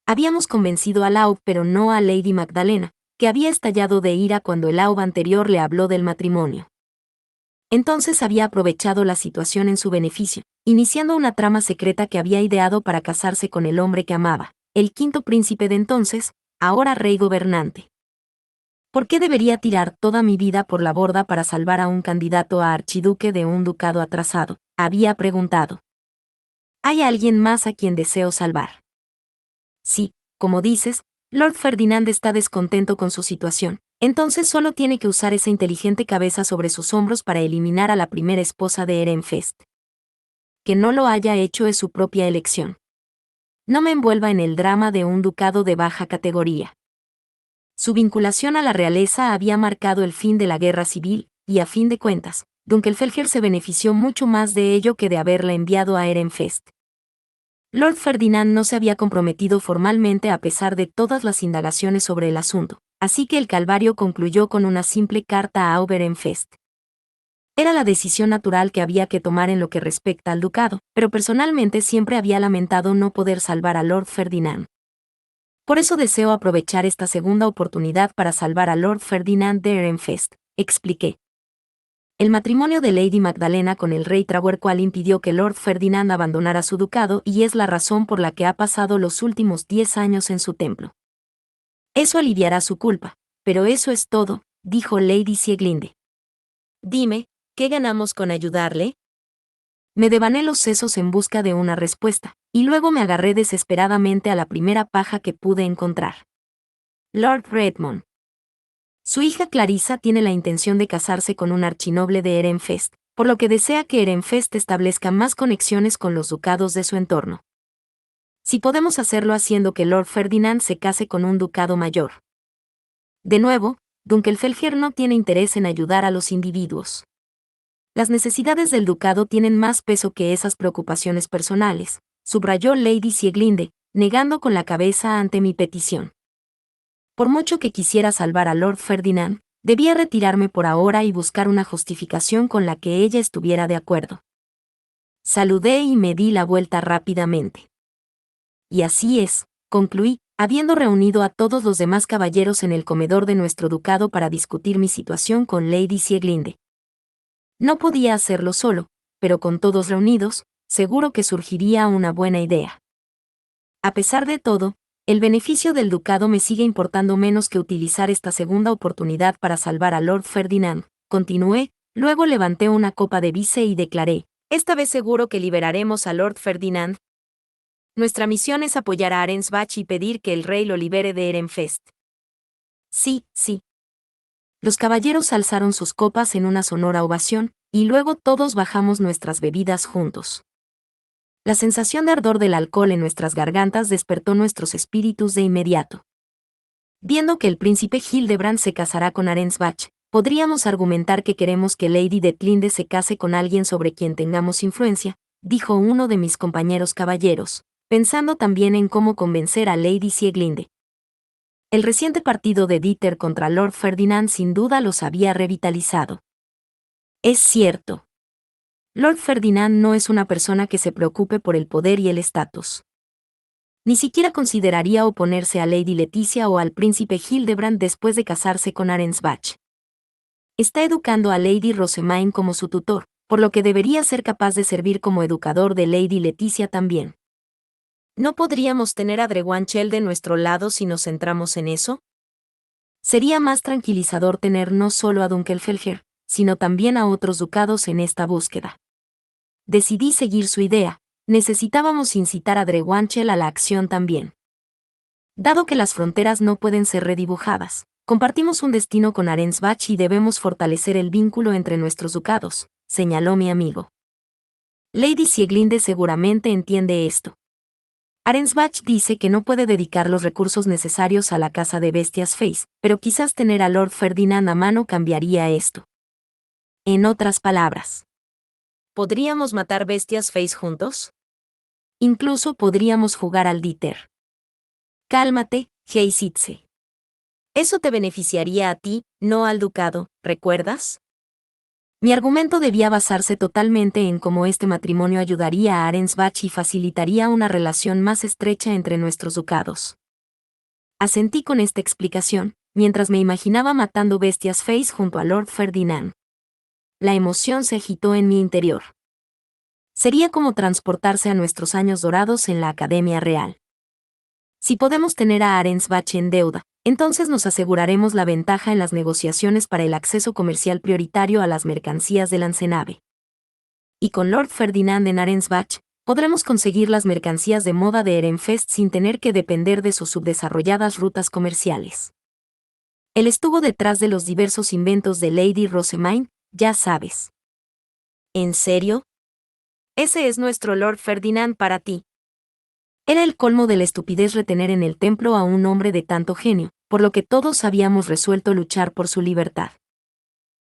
[SPEAKER 1] Habíamos convencido al Aube pero no a Lady Magdalena, que había estallado de ira cuando el Aube anterior le habló del matrimonio. Entonces había aprovechado la situación en su beneficio, iniciando una trama secreta que había ideado para casarse con el hombre que amaba, el quinto príncipe de entonces, ahora rey gobernante. ¿Por qué debería tirar toda mi vida por la borda para salvar a un candidato a archiduque de un ducado atrasado?, había preguntado. ¿Hay alguien más a quien deseo salvar? Sí, como dices, Lord Ferdinand está descontento con su situación. Entonces solo tiene que usar esa inteligente cabeza sobre sus hombros para eliminar a la primera esposa de Ehrenfest. Que no lo haya hecho es su propia elección. No me envuelva en el drama de un ducado de baja categoría. Su vinculación a la realeza había marcado el fin de la guerra civil, y a fin de cuentas, Dunkelfelger se benefició mucho más de ello que de haberla enviado a Ehrenfest. Lord Ferdinand no se había comprometido formalmente a pesar de todas las indagaciones sobre el asunto, así que el calvario concluyó con una simple carta a Ehrenfest. Era la decisión natural que había que tomar en lo que respecta al ducado, pero personalmente siempre había lamentado no poder salvar a Lord Ferdinand. Por eso deseo aprovechar esta segunda oportunidad para salvar a Lord Ferdinand de Ehrenfest, expliqué. El matrimonio de Lady Magdalena con el rey Trabuercual impidió que Lord Ferdinand abandonara su ducado y es la razón por la que ha pasado los últimos 10 años en su templo. Eso aliviará su culpa, pero eso es todo, dijo Lady Sieglinde. Dime, ¿qué ganamos con ayudarle? Me devané los sesos en busca de una respuesta, y luego me agarré desesperadamente a la primera paja que pude encontrar. Lord Redmond. Su hija Clarissa tiene la intención de casarse con un archinoble de Ehrenfest, por lo que desea que Ehrenfest establezca más conexiones con los ducados de su entorno. Si podemos hacerlo haciendo que Lord Ferdinand se case con un ducado mayor. De nuevo, Dunkelfelger no tiene interés en ayudar a los individuos. Las necesidades del ducado tienen más peso que esas preocupaciones personales, subrayó Lady Sieglinde, negando con la cabeza ante mi petición. Por mucho que quisiera salvar a Lord Ferdinand, debía retirarme por ahora y buscar una justificación con la que ella estuviera de acuerdo. Saludé y me di la vuelta rápidamente. Y así es, concluí, habiendo reunido a todos los demás caballeros en el comedor de nuestro ducado para discutir mi situación con Lady Sieglinde. No podía hacerlo solo, pero con todos reunidos, seguro que surgiría una buena idea. A pesar de todo, el beneficio del ducado me sigue importando menos que utilizar esta segunda oportunidad para salvar a Lord Ferdinand, continué, luego levanté una copa de vice y declaré, esta vez seguro que liberaremos a Lord Ferdinand. Nuestra misión es apoyar a Arensbach y pedir que el rey lo libere de Ehrenfest. Sí, sí. Los caballeros alzaron sus copas en una sonora ovación, y luego todos bajamos nuestras bebidas juntos. La sensación de ardor del alcohol en nuestras gargantas despertó nuestros espíritus de inmediato. Viendo que el príncipe Hildebrand se casará con Arensbach, podríamos argumentar que queremos que Lady Detlinde se case con alguien sobre quien tengamos influencia, dijo uno de mis compañeros caballeros, pensando también en cómo convencer a Lady Sieglinde. El reciente partido de Dieter contra Lord Ferdinand sin duda los había revitalizado. Es cierto. Lord Ferdinand no es una persona que se preocupe por el poder y el estatus. Ni siquiera consideraría oponerse a Lady Leticia o al príncipe Hildebrand después de casarse con Arensbach. Está educando a Lady Rosemaine como su tutor, por lo que debería ser capaz de servir como educador de Lady Leticia también. ¿No podríamos tener a Drewanchel de nuestro lado si nos centramos en eso? Sería más tranquilizador tener no solo a Dunkelfelger, sino también a otros ducados en esta búsqueda. decidí seguir su idea. Necesitábamos incitar a Drewanchel a la acción también. Dado que las fronteras no pueden ser redibujadas, compartimos un destino con Arensbach y debemos fortalecer el vínculo entre nuestros ducados, señaló mi amigo. Lady Sieglinde seguramente entiende esto. Arensbach dice que no puede dedicar los recursos necesarios a la casa de bestias Face, pero quizás tener a Lord Ferdinand a mano cambiaría esto. En otras palabras, ¿podríamos matar bestias Face juntos? Incluso podríamos jugar al Dieter. Cálmate, Heisitze. Eso te beneficiaría a ti, no al ducado, ¿recuerdas? Mi argumento debía basarse totalmente en cómo este matrimonio ayudaría a Arensbach y facilitaría una relación más estrecha entre nuestros ducados. Asentí con esta explicación, mientras me imaginaba matando bestias Face junto a Lord Ferdinand. La emoción se agitó en mi interior. Sería como transportarse a nuestros años dorados en la Academia Real. Si podemos tener a Arensbach en deuda, entonces nos aseguraremos la ventaja en las negociaciones para el acceso comercial prioritario a las mercancías de Lancenave. Y con Lord Ferdinand en Arensbach, podremos conseguir las mercancías de moda de Ehrenfest sin tener que depender de sus subdesarrolladas rutas comerciales. Él estuvo detrás de los diversos inventos de Lady Rosemaine, ya sabes. ¿En serio? Ese es nuestro Lord Ferdinand para ti. Era el colmo de la estupidez retener en el templo a un hombre de tanto genio, por lo que todos habíamos resuelto luchar por su libertad.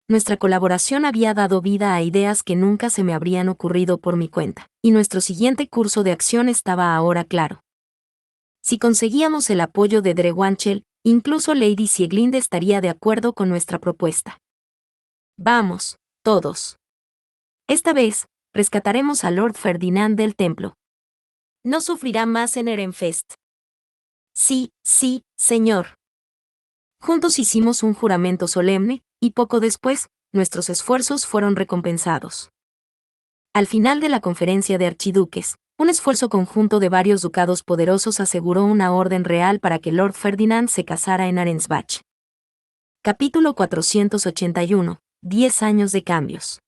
[SPEAKER 1] Nuestra colaboración había dado vida a ideas que nunca se me habrían ocurrido por mi cuenta, y nuestro siguiente curso de acción estaba ahora claro. Si conseguíamos el apoyo de Drewanchel, incluso Lady Sieglinde estaría de acuerdo con nuestra propuesta. Vamos, todos. Esta vez, rescataremos a Lord Ferdinand del templo. No sufrirá más en Ehrenfest. Sí, sí, señor. Juntos hicimos un juramento solemne, y poco después, nuestros esfuerzos fueron recompensados. Al final de la conferencia de archiduques, un esfuerzo conjunto de varios ducados poderosos aseguró una orden real para que Lord Ferdinand se casara en Arensbach. Capítulo 481. 10 años de cambios.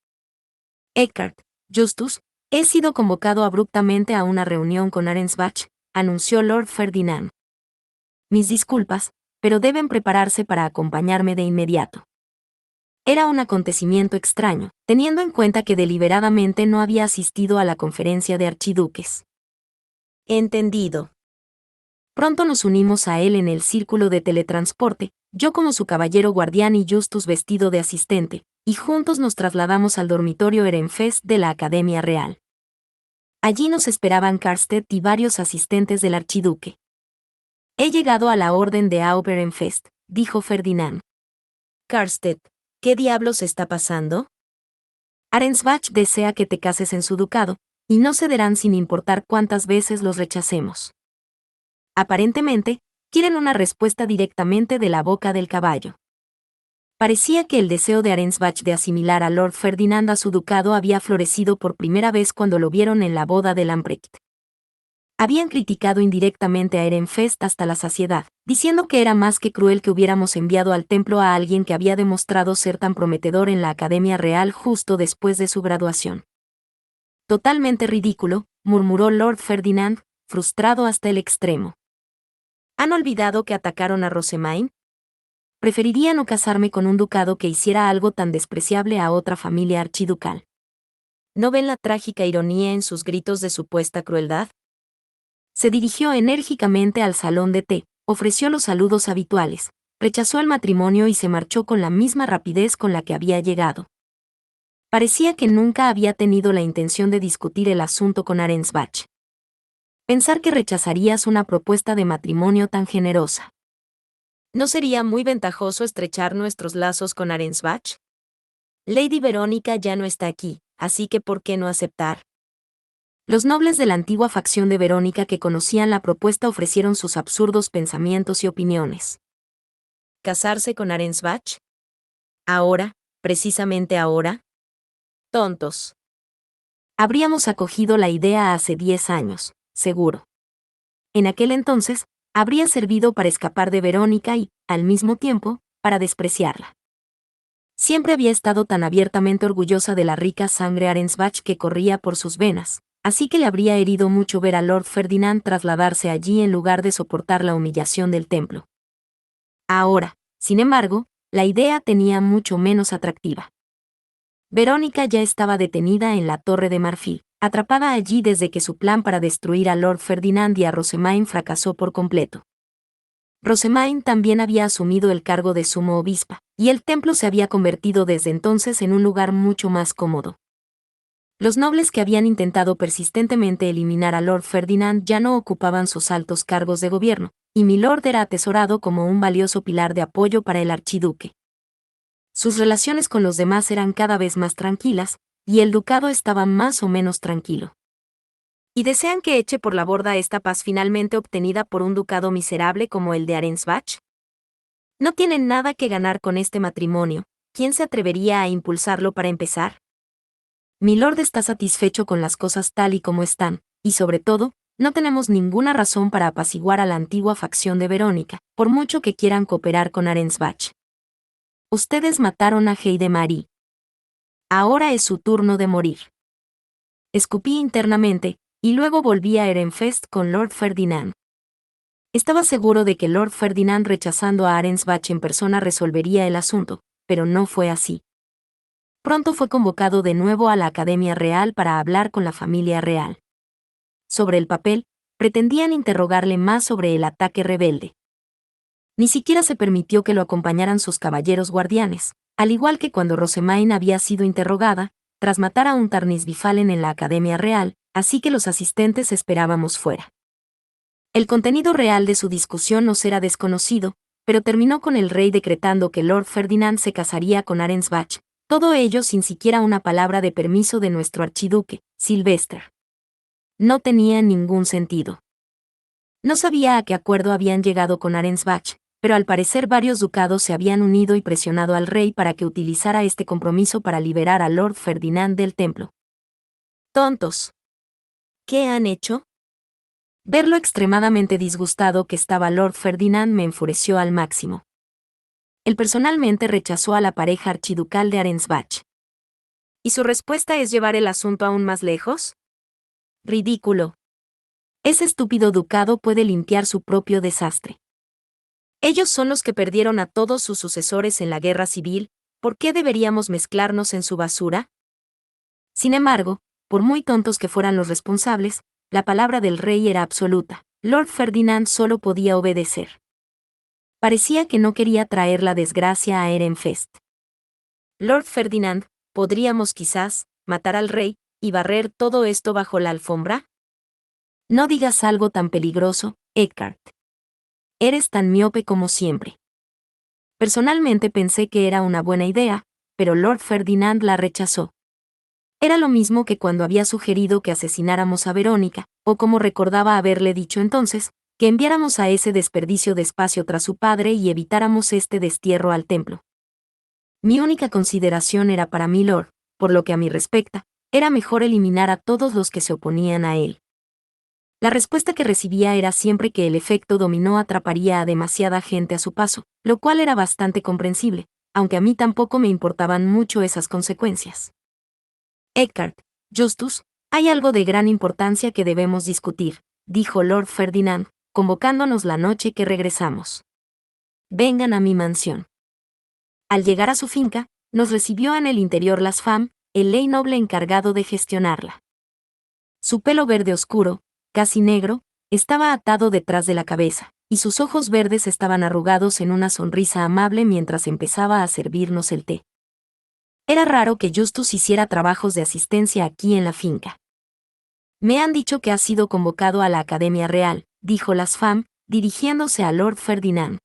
[SPEAKER 1] Eckhart, Justus, he sido convocado abruptamente a una reunión con Arensbach, anunció Lord Ferdinand. Mis disculpas, pero deben prepararse para acompañarme de inmediato. Era un acontecimiento extraño, teniendo en cuenta que deliberadamente no había asistido a la conferencia de archiduques. Entendido. Pronto nos unimos a él en el círculo de teletransporte, yo como su caballero guardián y Justus vestido de asistente, y juntos nos trasladamos al dormitorio Ehrenfest de la Academia Real. Allí nos esperaban Karstedt y varios asistentes del archiduque. He llegado a la orden de Ehrenfest, dijo Ferdinand. Karstedt, ¿qué diablos está pasando? Arensbach desea que te cases en su ducado, y no cederán sin importar cuántas veces los rechacemos. Aparentemente, quieren una respuesta directamente de la boca del caballo. Parecía que el deseo de Arensbach de asimilar a Lord Ferdinand a su ducado había florecido por primera vez cuando lo vieron en la boda de Lamprecht. Habían criticado indirectamente a Ehrenfest hasta la saciedad, diciendo que era más que cruel que hubiéramos enviado al templo a alguien que había demostrado ser tan prometedor en la Academia Real justo después de su graduación. Totalmente ridículo, murmuró Lord Ferdinand, frustrado hasta el extremo. ¿Han olvidado que atacaron a Rosemaine? Preferiría no casarme con un ducado que hiciera algo tan despreciable a otra familia archiducal. ¿No ven la trágica ironía en sus gritos de supuesta crueldad? Se dirigió enérgicamente al salón de té, ofreció los saludos habituales, rechazó el matrimonio y se marchó con la misma rapidez con la que había llegado. Parecía que nunca había tenido la intención de discutir el asunto con Arensbach. Pensar que rechazarías una propuesta de matrimonio tan generosa. ¿No sería muy ventajoso estrechar nuestros lazos con Arensbach? Lady Verónica ya no está aquí, así que ¿por qué no aceptar? Los nobles de la antigua facción de Verónica que conocían la propuesta ofrecieron sus absurdos pensamientos y opiniones. ¿Casarse con Arensbach? ¿Ahora? ¿Precisamente ahora? Tontos. Habríamos acogido la idea hace 10 años, seguro. En aquel entonces, habría servido para escapar de Verónica y, al mismo tiempo, para despreciarla. Siempre había estado tan abiertamente orgullosa de la rica sangre Arensbach que corría por sus venas, así que le habría herido mucho ver a Lord Ferdinand trasladarse allí en lugar de soportar la humillación del templo. Ahora, sin embargo, la idea tenía mucho menos atractiva. Verónica ya estaba detenida en la Torre de Marfil, atrapada allí desde que su plan para destruir a Lord Ferdinand y a Rosemain fracasó por completo. Rosemain también había asumido el cargo de sumo obispa, y el templo se había convertido desde entonces en un lugar mucho más cómodo. Los nobles que habían intentado persistentemente eliminar a Lord Ferdinand ya no ocupaban sus altos cargos de gobierno, y Milord era atesorado como un valioso pilar de apoyo para el archiduque. Sus relaciones con los demás eran cada vez más tranquilas, y el ducado estaba más o menos tranquilo. ¿Y desean que eche por la borda esta paz finalmente obtenida por un ducado miserable como el de Arensbach? No tienen nada que ganar con este matrimonio. ¿Quién se atrevería a impulsarlo para empezar? Milord está satisfecho con las cosas tal y como están, y sobre todo, no tenemos ninguna razón para apaciguar a la antigua facción de Verónica, por mucho que quieran cooperar con Arensbach. Ustedes mataron a Heidemarie. Ahora es su turno de morir. Escupí internamente, y luego volví a Ehrenfest con Lord Ferdinand. Estaba seguro de que Lord Ferdinand rechazando a Arensbach en persona resolvería el asunto, pero no fue así. Pronto fue convocado de nuevo a la Academia Real para hablar con la familia real. Sobre el papel, pretendían interrogarle más sobre el ataque rebelde. Ni siquiera se permitió que lo acompañaran sus caballeros guardianes, al igual que cuando Rosemain había sido interrogada, tras matar a un Tarnisbifalen en la Academia Real, así que los asistentes esperábamos fuera. El contenido real de su discusión nos era desconocido, pero terminó con el rey decretando que Lord Ferdinand se casaría con Arensbach, todo ello sin siquiera una palabra de permiso de nuestro archiduque, Sylvester. No tenía ningún sentido. No sabía a qué acuerdo habían llegado con Arensbach, pero al parecer varios ducados se habían unido y presionado al rey para que utilizara este compromiso para liberar a Lord Ferdinand del templo. Tontos. ¿Qué han hecho? Ver lo extremadamente disgustado que estaba Lord Ferdinand me enfureció al máximo. Él personalmente rechazó a la pareja archiducal de Arensbach. ¿Y su respuesta es llevar el asunto aún más lejos? Ridículo. Ese estúpido ducado puede limpiar su propio desastre. Ellos son los que perdieron a todos sus sucesores en la guerra civil, ¿por qué deberíamos mezclarnos en su basura? Sin embargo, por muy tontos que fueran los responsables, la palabra del rey era absoluta. Lord Ferdinand solo podía obedecer. Parecía que no quería traer la desgracia a Ehrenfest. Lord Ferdinand, ¿podríamos quizás matar al rey y barrer todo esto bajo la alfombra? No digas algo tan peligroso, Eckhart. Eres tan miope como siempre. Personalmente pensé que era una buena idea, pero Lord Ferdinand la rechazó. Era lo mismo que cuando había sugerido que asesináramos a Verónica, o como recordaba haberle dicho entonces, que enviáramos a ese desperdicio de espacio tras su padre y evitáramos este destierro al templo. Mi única consideración era para mi Lord, por lo que a mí respecta, era mejor eliminar a todos los que se oponían a él. La respuesta que recibía era siempre que el efecto dominó atraparía a demasiada gente a su paso, lo cual era bastante comprensible, aunque a mí tampoco me importaban mucho esas consecuencias. Eckhart, Justus, hay algo de gran importancia que debemos discutir, dijo Lord Ferdinand, convocándonos la noche que regresamos. Vengan a mi mansión. Al llegar a su finca, nos recibió en el interior Las Fam, el ley noble encargado de gestionarla. Su pelo verde oscuro, casi negro, estaba atado detrás de la cabeza, y sus ojos verdes estaban arrugados en una sonrisa amable mientras empezaba a servirnos el té. Era raro que Justus hiciera trabajos de asistencia aquí en la finca. Me han dicho que has sido convocado a la Academia Real, dijo Las Fam, dirigiéndose a Lord Ferdinand.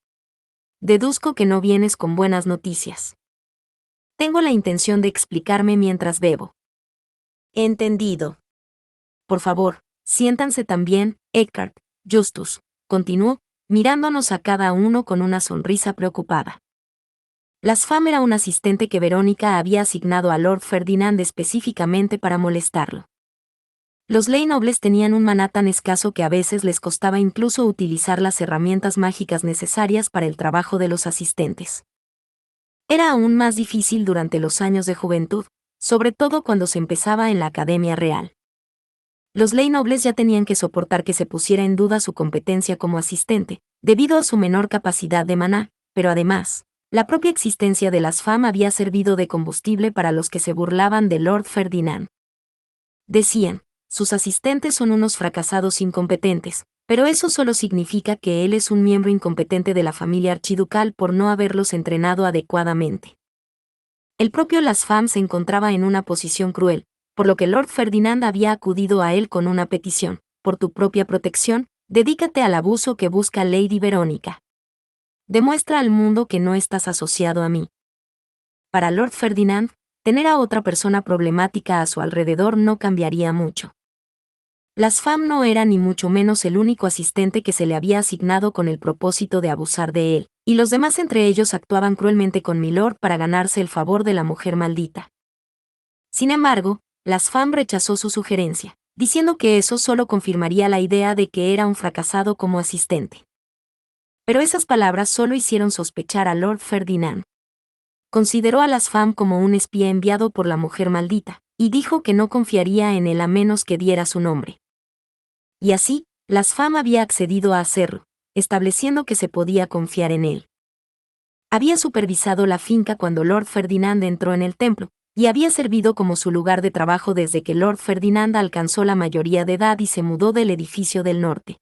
[SPEAKER 1] Deduzco que no vienes con buenas noticias. Tengo la intención de explicarme mientras bebo. Entendido. Por favor, siéntanse también, Eckhart, Justus, continuó, mirándonos a cada uno con una sonrisa preocupada. Las Fam era un asistente que Verónica había asignado a Lord Ferdinand específicamente para molestarlo. Los ley nobles tenían un maná tan escaso que a veces les costaba incluso utilizar las herramientas mágicas necesarias para el trabajo de los asistentes. Era aún más difícil durante los años de juventud, sobre todo cuando se empezaba en la Academia Real. Los ley nobles ya tenían que soportar que se pusiera en duda su competencia como asistente, debido a su menor capacidad de maná, pero además, la propia existencia de las FAM había servido de combustible para los que se burlaban de Lord Ferdinand. Decían, sus asistentes son unos fracasados incompetentes, pero eso solo significa que él es un miembro incompetente de la familia archiducal por no haberlos entrenado adecuadamente. El propio Las Fam se encontraba en una posición cruel, por lo que Lord Ferdinand había acudido a él con una petición: por tu propia protección, dedícate al abuso que busca Lady Verónica. Demuestra al mundo que no estás asociado a mí. Para Lord Ferdinand, tener a otra persona problemática a su alrededor no cambiaría mucho. Las Fam no era ni mucho menos el único asistente que se le había asignado con el propósito de abusar de él, y los demás entre ellos actuaban cruelmente con Milord para ganarse el favor de la mujer maldita. Sin embargo, Las Fam rechazó su sugerencia, diciendo que eso solo confirmaría la idea de que era un fracasado como asistente. Pero esas palabras solo hicieron sospechar a Lord Ferdinand. Consideró a Las Fam como un espía enviado por la mujer maldita, y dijo que no confiaría en él a menos que diera su nombre. Y así, Las Fam había accedido a hacerlo, estableciendo que se podía confiar en él. Había supervisado la finca cuando Lord Ferdinand entró en el templo, y había servido como su lugar de trabajo desde que Lord Ferdinand alcanzó la mayoría de edad y se mudó del edificio del norte.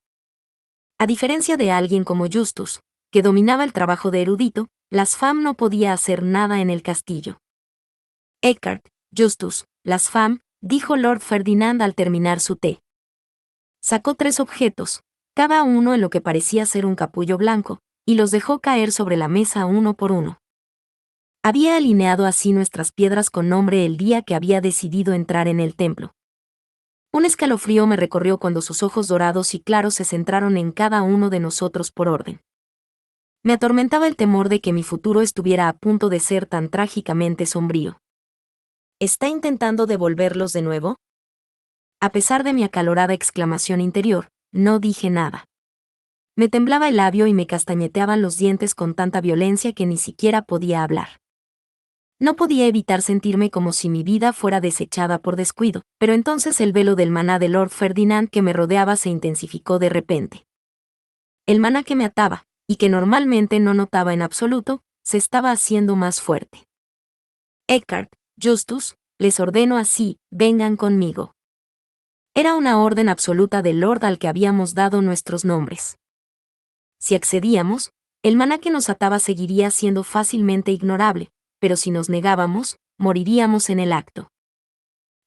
[SPEAKER 1] A diferencia de alguien como Justus, que dominaba el trabajo de erudito, Las Fam no podía hacer nada en el castillo. Eckhart, Justus, Las Fam, dijo Lord Ferdinand al terminar su té. Sacó 3 objetos, cada uno en lo que parecía ser un capullo blanco, y los dejó caer sobre la mesa uno por uno. Había alineado así nuestras piedras con nombre el día que había decidido entrar en el templo. Un escalofrío me recorrió cuando sus ojos dorados y claros se centraron en cada uno de nosotros por orden. Me atormentaba el temor de que mi futuro estuviera a punto de ser tan trágicamente sombrío. ¿Está intentando devolverlos de nuevo? A pesar de mi acalorada exclamación interior, no dije nada. Me temblaba el labio y me castañeteaban los dientes con tanta violencia que ni siquiera podía hablar. No podía evitar sentirme como si mi vida fuera desechada por descuido, pero entonces el velo del maná de Lord Ferdinand que me rodeaba se intensificó de repente. El maná que me ataba, y que normalmente no notaba en absoluto, se estaba haciendo más fuerte. Eckhart, Justus, les ordeno así, vengan conmigo. Era una orden absoluta del Lord al que habíamos dado nuestros nombres. Si accedíamos, el maná que nos ataba seguiría siendo fácilmente ignorable, pero si nos negábamos, moriríamos en el acto.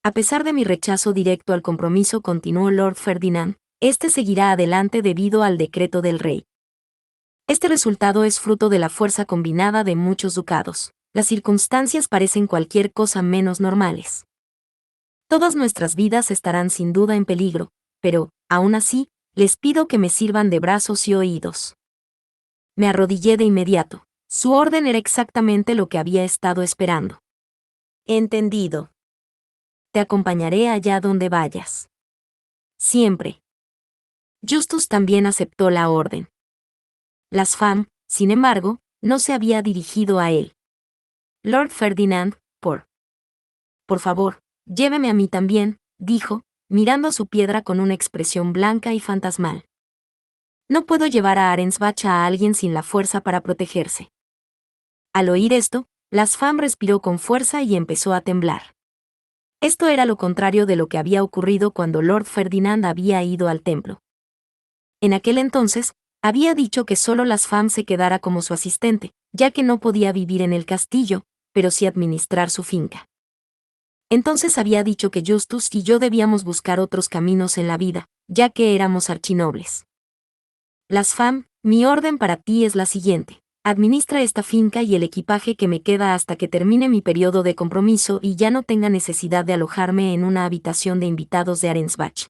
[SPEAKER 1] A pesar de mi rechazo directo al compromiso, continuó Lord Ferdinand, este seguirá adelante debido al decreto del rey. Este resultado es fruto de la fuerza combinada de muchos ducados. Las circunstancias parecen cualquier cosa menos normales. Todas nuestras vidas estarán sin duda en peligro, pero, aún así, les pido que me sirvan de brazos y oídos. Me arrodillé de inmediato. Su orden era exactamente lo que había estado esperando. Entendido. Te acompañaré allá donde vayas. Siempre. Justus también aceptó la orden. Las Fam, sin embargo, no se había dirigido a él. Lord Ferdinand, por favor, lléveme a mí también, dijo, mirando a su piedra con una expresión blanca y fantasmal. No puedo llevar a Arensbach a alguien sin la fuerza para protegerse. Al oír esto, Las Fam respiró con fuerza y empezó a temblar. Esto era lo contrario de lo que había ocurrido cuando Lord Ferdinand había ido al templo. En aquel entonces, había dicho que solo Las Fam se quedara como su asistente, ya que no podía vivir en el castillo, pero sí administrar su finca. Entonces había dicho que Justus y yo debíamos buscar otros caminos en la vida, ya que éramos archinobles. Las Fam, mi orden para ti es la siguiente: administra esta finca y el equipaje que me queda hasta que termine mi periodo de compromiso y ya no tenga necesidad de alojarme en una habitación de invitados de Arensbach.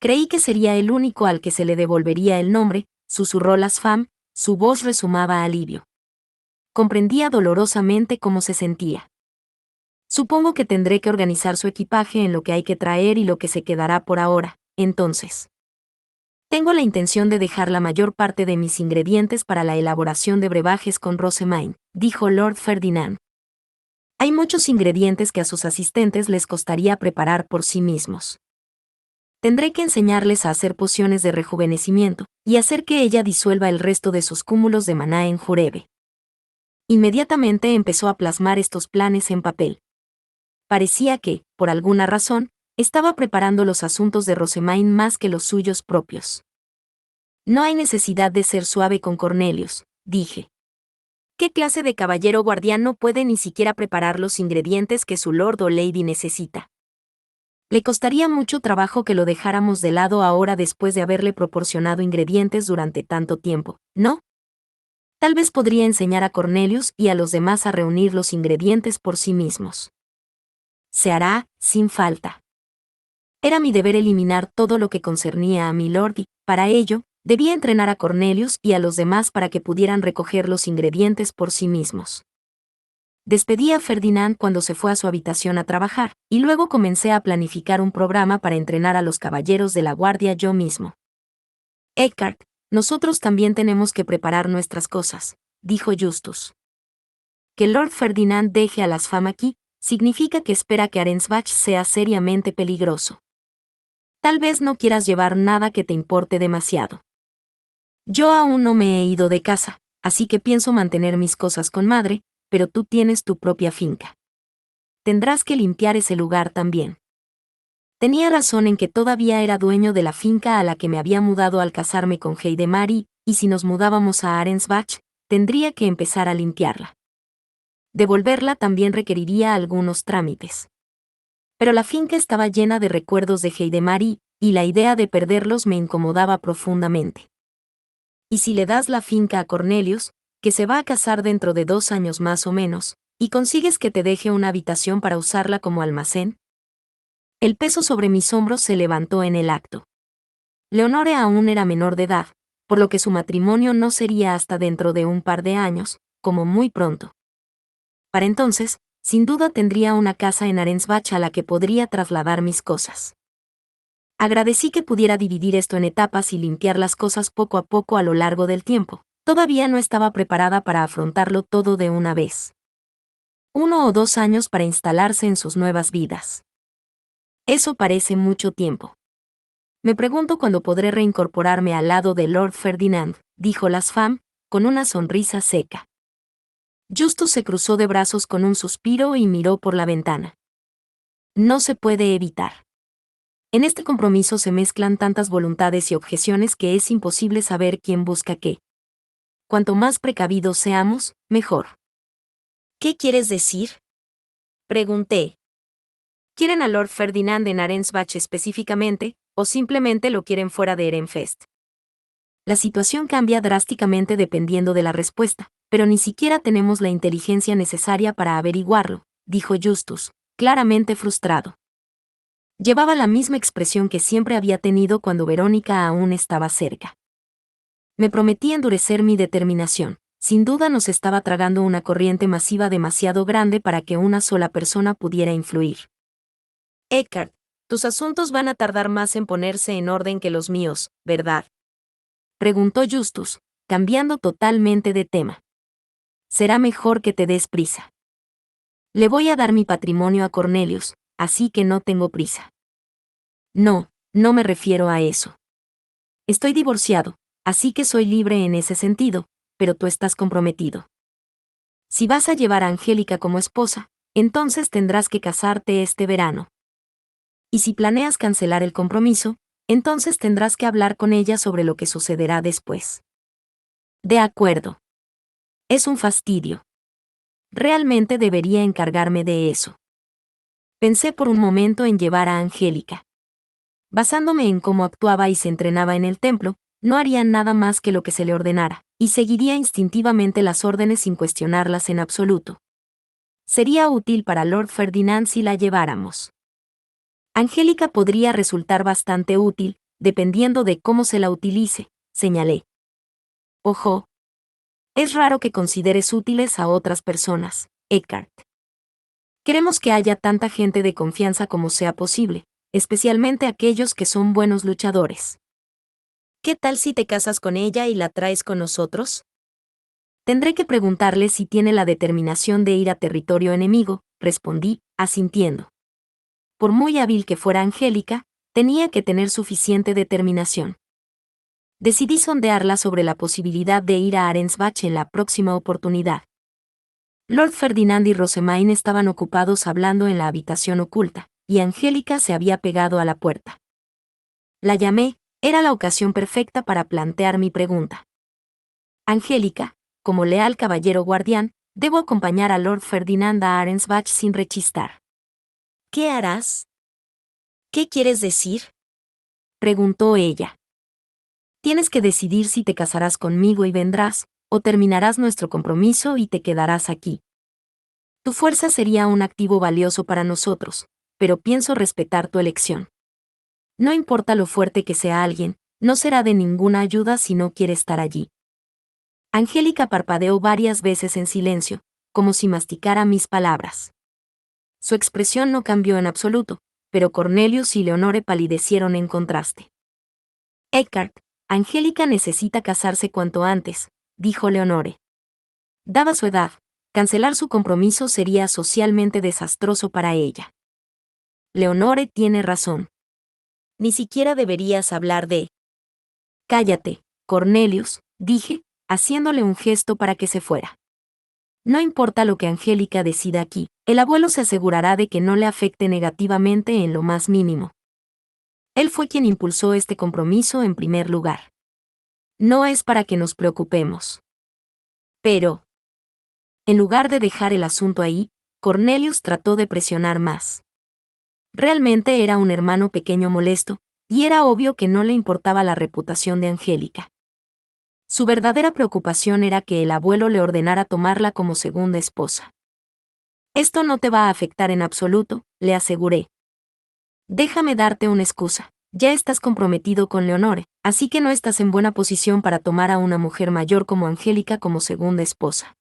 [SPEAKER 1] Creí que sería el único al que se le devolvería el nombre, susurró Las Fam, su voz resumaba alivio. Comprendía dolorosamente cómo se sentía. Supongo que tendré que organizar su equipaje en lo que hay que traer y lo que se quedará por ahora, entonces. Tengo la intención de dejar la mayor parte de mis ingredientes para la elaboración de brebajes con Rosamine, dijo Lord Ferdinand. Hay muchos ingredientes que a sus asistentes les costaría preparar por sí mismos. Tendré que enseñarles a hacer pociones de rejuvenecimiento, y hacer que ella disuelva el resto de sus cúmulos de maná en jurebe. Inmediatamente empezó a plasmar estos planes en papel. Parecía que, por alguna razón, estaba preparando los asuntos de Rosamine más que los suyos propios. No hay necesidad de ser suave con Cornelius, dije. ¿Qué clase de caballero guardián no puede ni siquiera preparar los ingredientes que su lord o lady necesita? Le costaría mucho trabajo que lo dejáramos de lado ahora después de haberle proporcionado ingredientes durante tanto tiempo, ¿no? Tal vez podría enseñar a Cornelius y a los demás a reunir los ingredientes por sí mismos. Se hará, sin falta. Era mi deber eliminar todo lo que concernía a mi lord y, para ello, debía entrenar a Cornelius y a los demás para que pudieran recoger los ingredientes por sí mismos. Despedí a Ferdinand cuando se fue a su habitación a trabajar, y luego comencé a planificar un programa para entrenar a los caballeros de la guardia yo mismo. Eckhart, nosotros también tenemos que preparar nuestras cosas, dijo Justus. Que Lord Ferdinand deje a las FAM aquí, significa que espera que Arensbach sea seriamente peligroso. Tal vez no quieras llevar nada que te importe demasiado. Yo aún no me he ido de casa, así que pienso mantener mis cosas con madre, pero tú tienes tu propia finca. Tendrás que limpiar ese lugar también. Tenía razón en que todavía era dueño de la finca a la que me había mudado al casarme con Heidemar y si nos mudábamos a Arensbach, tendría que empezar a limpiarla. Devolverla también requeriría algunos trámites. Pero la finca estaba llena de recuerdos de Heidemar y la idea de perderlos me incomodaba profundamente. Y si le das la finca a Cornelius, que se va a casar dentro de 2 años más o menos, y consigues que te deje una habitación para usarla como almacén. El peso sobre mis hombros se levantó en el acto. Leonore aún era menor de edad, por lo que su matrimonio no sería hasta dentro de un par de años, como muy pronto. Para entonces, sin duda tendría una casa en Arensbach a la que podría trasladar mis cosas. Agradecí que pudiera dividir esto en etapas y limpiar las cosas poco a poco a lo largo del tiempo. Todavía no estaba preparada para afrontarlo todo de una vez. 1 o 2 años para instalarse en sus nuevas vidas. Eso parece mucho tiempo. Me pregunto cuándo podré reincorporarme al lado de Lord Ferdinand, dijo Lasfam, con una sonrisa seca. Justus se cruzó de brazos con un suspiro y miró por la ventana. No se puede evitar. En este compromiso se mezclan tantas voluntades y objeciones que es imposible saber quién busca qué. Cuanto más precavidos seamos, mejor. ¿Qué quieres decir? Pregunté. ¿Quieren a Lord Ferdinand en Arensbach específicamente, o simplemente lo quieren fuera de Ehrenfest? La situación cambia drásticamente dependiendo de la respuesta, pero ni siquiera tenemos la inteligencia necesaria para averiguarlo, dijo Justus, claramente frustrado. Llevaba la misma expresión que siempre había tenido cuando Verónica aún estaba cerca. Me prometí endurecer mi determinación. Sin duda nos estaba tragando una corriente masiva demasiado grande para que una sola persona pudiera influir. Eckhart, tus asuntos van a tardar más en ponerse en orden que los míos, ¿verdad? Preguntó Justus, cambiando totalmente de tema. Será mejor que te des prisa. Le voy a dar mi patrimonio a Cornelius, así que no tengo prisa. No, no me refiero a eso. Estoy divorciado, así que soy libre en ese sentido, pero tú estás comprometido. Si vas a llevar a Angélica como esposa, entonces tendrás que casarte este verano. Y si planeas cancelar el compromiso, entonces tendrás que hablar con ella sobre lo que sucederá después. De acuerdo. Es un fastidio. Realmente debería encargarme de eso. Pensé por un momento en llevar a Angélica. Basándome en cómo actuaba y se entrenaba en el templo, no haría nada más que lo que se le ordenara, y seguiría instintivamente las órdenes sin cuestionarlas en absoluto. Sería útil para Lord Ferdinand si la lleváramos. Angélica podría resultar bastante útil, dependiendo de cómo se la utilice, señalé. Ojo. Es raro que consideres útiles a otras personas, Eckhart. Queremos que haya tanta gente de confianza como sea posible, especialmente aquellos que son buenos luchadores. ¿Qué tal si te casas con ella y la traes con nosotros? Tendré que preguntarle si tiene la determinación de ir a territorio enemigo, respondí, asintiendo. Por muy hábil que fuera Angélica, tenía que tener suficiente determinación. Decidí sondearla sobre la posibilidad de ir a Arensbach en la próxima oportunidad. Lord Ferdinand y Rosemaine estaban ocupados hablando en la habitación oculta, y Angélica se había pegado a la puerta. La llamé, era la ocasión perfecta para plantear mi pregunta. Angélica, como leal caballero guardián, debo acompañar a Lord Ferdinand a Arensbach sin rechistar. ¿Qué harás? ¿Qué quieres decir? Preguntó ella. Tienes que decidir si te casarás conmigo y vendrás, o terminarás nuestro compromiso y te quedarás aquí. Tu fuerza sería un activo valioso para nosotros, pero pienso respetar tu elección. No importa lo fuerte que sea alguien, no será de ninguna ayuda si no quiere estar allí. Angélica parpadeó varias veces en silencio, como si masticara mis palabras. Su expresión no cambió en absoluto, pero Cornelius y Leonore palidecieron en contraste. Eckhart, Angélica necesita casarse cuanto antes, dijo Leonore. Dada su edad, cancelar su compromiso sería socialmente desastroso para ella. Leonore tiene razón. Ni siquiera deberías hablar de... Cállate, Cornelius, dije, haciéndole un gesto para que se fuera. No importa lo que Angélica decida aquí, el abuelo se asegurará de que no le afecte negativamente en lo más mínimo. Él fue quien impulsó este compromiso en primer lugar. No es para que nos preocupemos. Pero, en lugar de dejar el asunto ahí, Cornelius trató de presionar más. Realmente era un hermano pequeño molesto, y era obvio que no le importaba la reputación de Angélica. Su verdadera preocupación era que el abuelo le ordenara tomarla como segunda esposa. Esto no te va a afectar en absoluto, le aseguré. Déjame darte una excusa. Ya estás comprometido con Leonore, así que no estás en buena posición para tomar a una mujer mayor como Angélica como segunda esposa.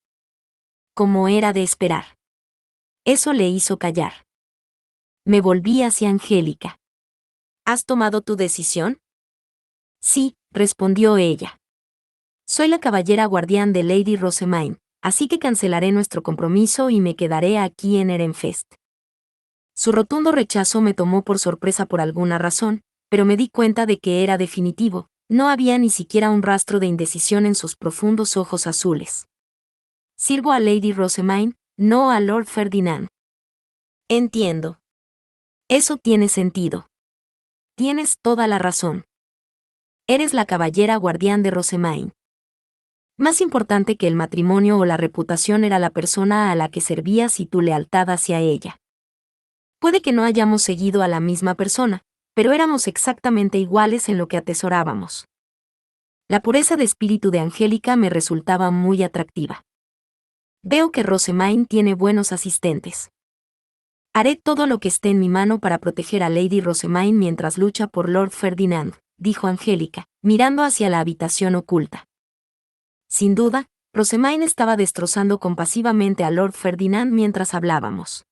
[SPEAKER 1] Como era de esperar. Eso le hizo callar. Me volví hacia Angélica. ¿Has tomado tu decisión? Sí, respondió ella. Soy la caballera guardián de Lady Rosemaine, así que cancelaré nuestro compromiso y me quedaré aquí en Ehrenfest. Su rotundo rechazo me tomó por sorpresa por alguna razón, pero me di cuenta de que era definitivo, no había ni siquiera un rastro de indecisión en sus profundos ojos azules. Sirvo a Lady Rosemaine, no a Lord Ferdinand. Entiendo. Eso tiene sentido. Tienes toda la razón. Eres la caballera guardián de Rosemaine. Más importante que el matrimonio o la reputación era la persona a la que servías y tu lealtad hacia ella. Puede que no hayamos seguido a la misma persona, pero éramos exactamente iguales en lo que atesorábamos. La pureza de espíritu de Angélica me resultaba muy atractiva. Veo que Rosemaine tiene buenos asistentes. Haré todo lo que esté en mi mano para proteger a Lady Rosemaine mientras lucha por Lord Ferdinand, dijo Angélica, mirando hacia la habitación oculta. Sin duda, Rosemaine estaba destrozando compasivamente a Lord Ferdinand mientras hablábamos.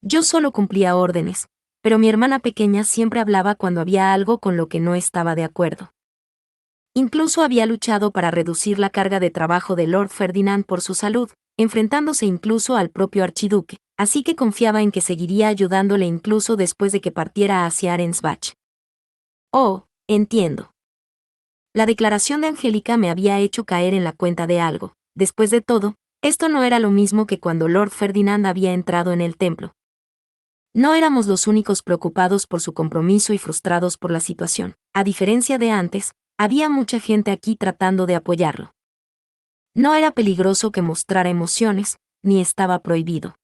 [SPEAKER 1] Yo solo cumplía órdenes, pero mi hermana pequeña siempre hablaba cuando había algo con lo que no estaba de acuerdo. Incluso había luchado para reducir la carga de trabajo de Lord Ferdinand por su salud, enfrentándose incluso al propio archiduque, así que confiaba en que seguiría ayudándole incluso después de que partiera hacia Arensbach. Oh, entiendo. La declaración de Angélica me había hecho caer en la cuenta de algo. Después de todo, esto no era lo mismo que cuando Lord Ferdinand había entrado en el templo. No éramos los únicos preocupados por su compromiso y frustrados por la situación. A diferencia de antes, había mucha gente aquí tratando de apoyarlo. No era peligroso que mostrara emociones, ni estaba prohibido.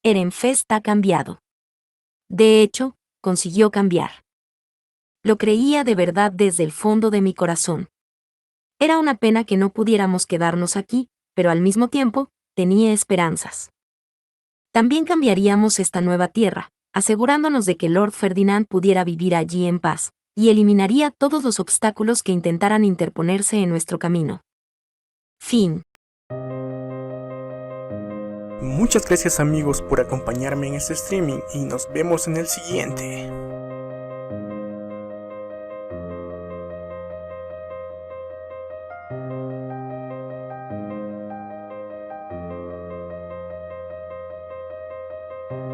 [SPEAKER 1] Ehrenfest ha cambiado. De hecho, consiguió cambiar. Lo creía de verdad desde el fondo de mi corazón. Era una pena que no pudiéramos quedarnos aquí, pero al mismo tiempo, tenía esperanzas. También cambiaríamos esta nueva tierra, asegurándonos de que Lord Ferdinand pudiera vivir allí en paz, y eliminaría todos los obstáculos que intentaran interponerse en nuestro camino. Fin.
[SPEAKER 2] Muchas gracias amigos por acompañarme en este streaming y nos vemos en el siguiente.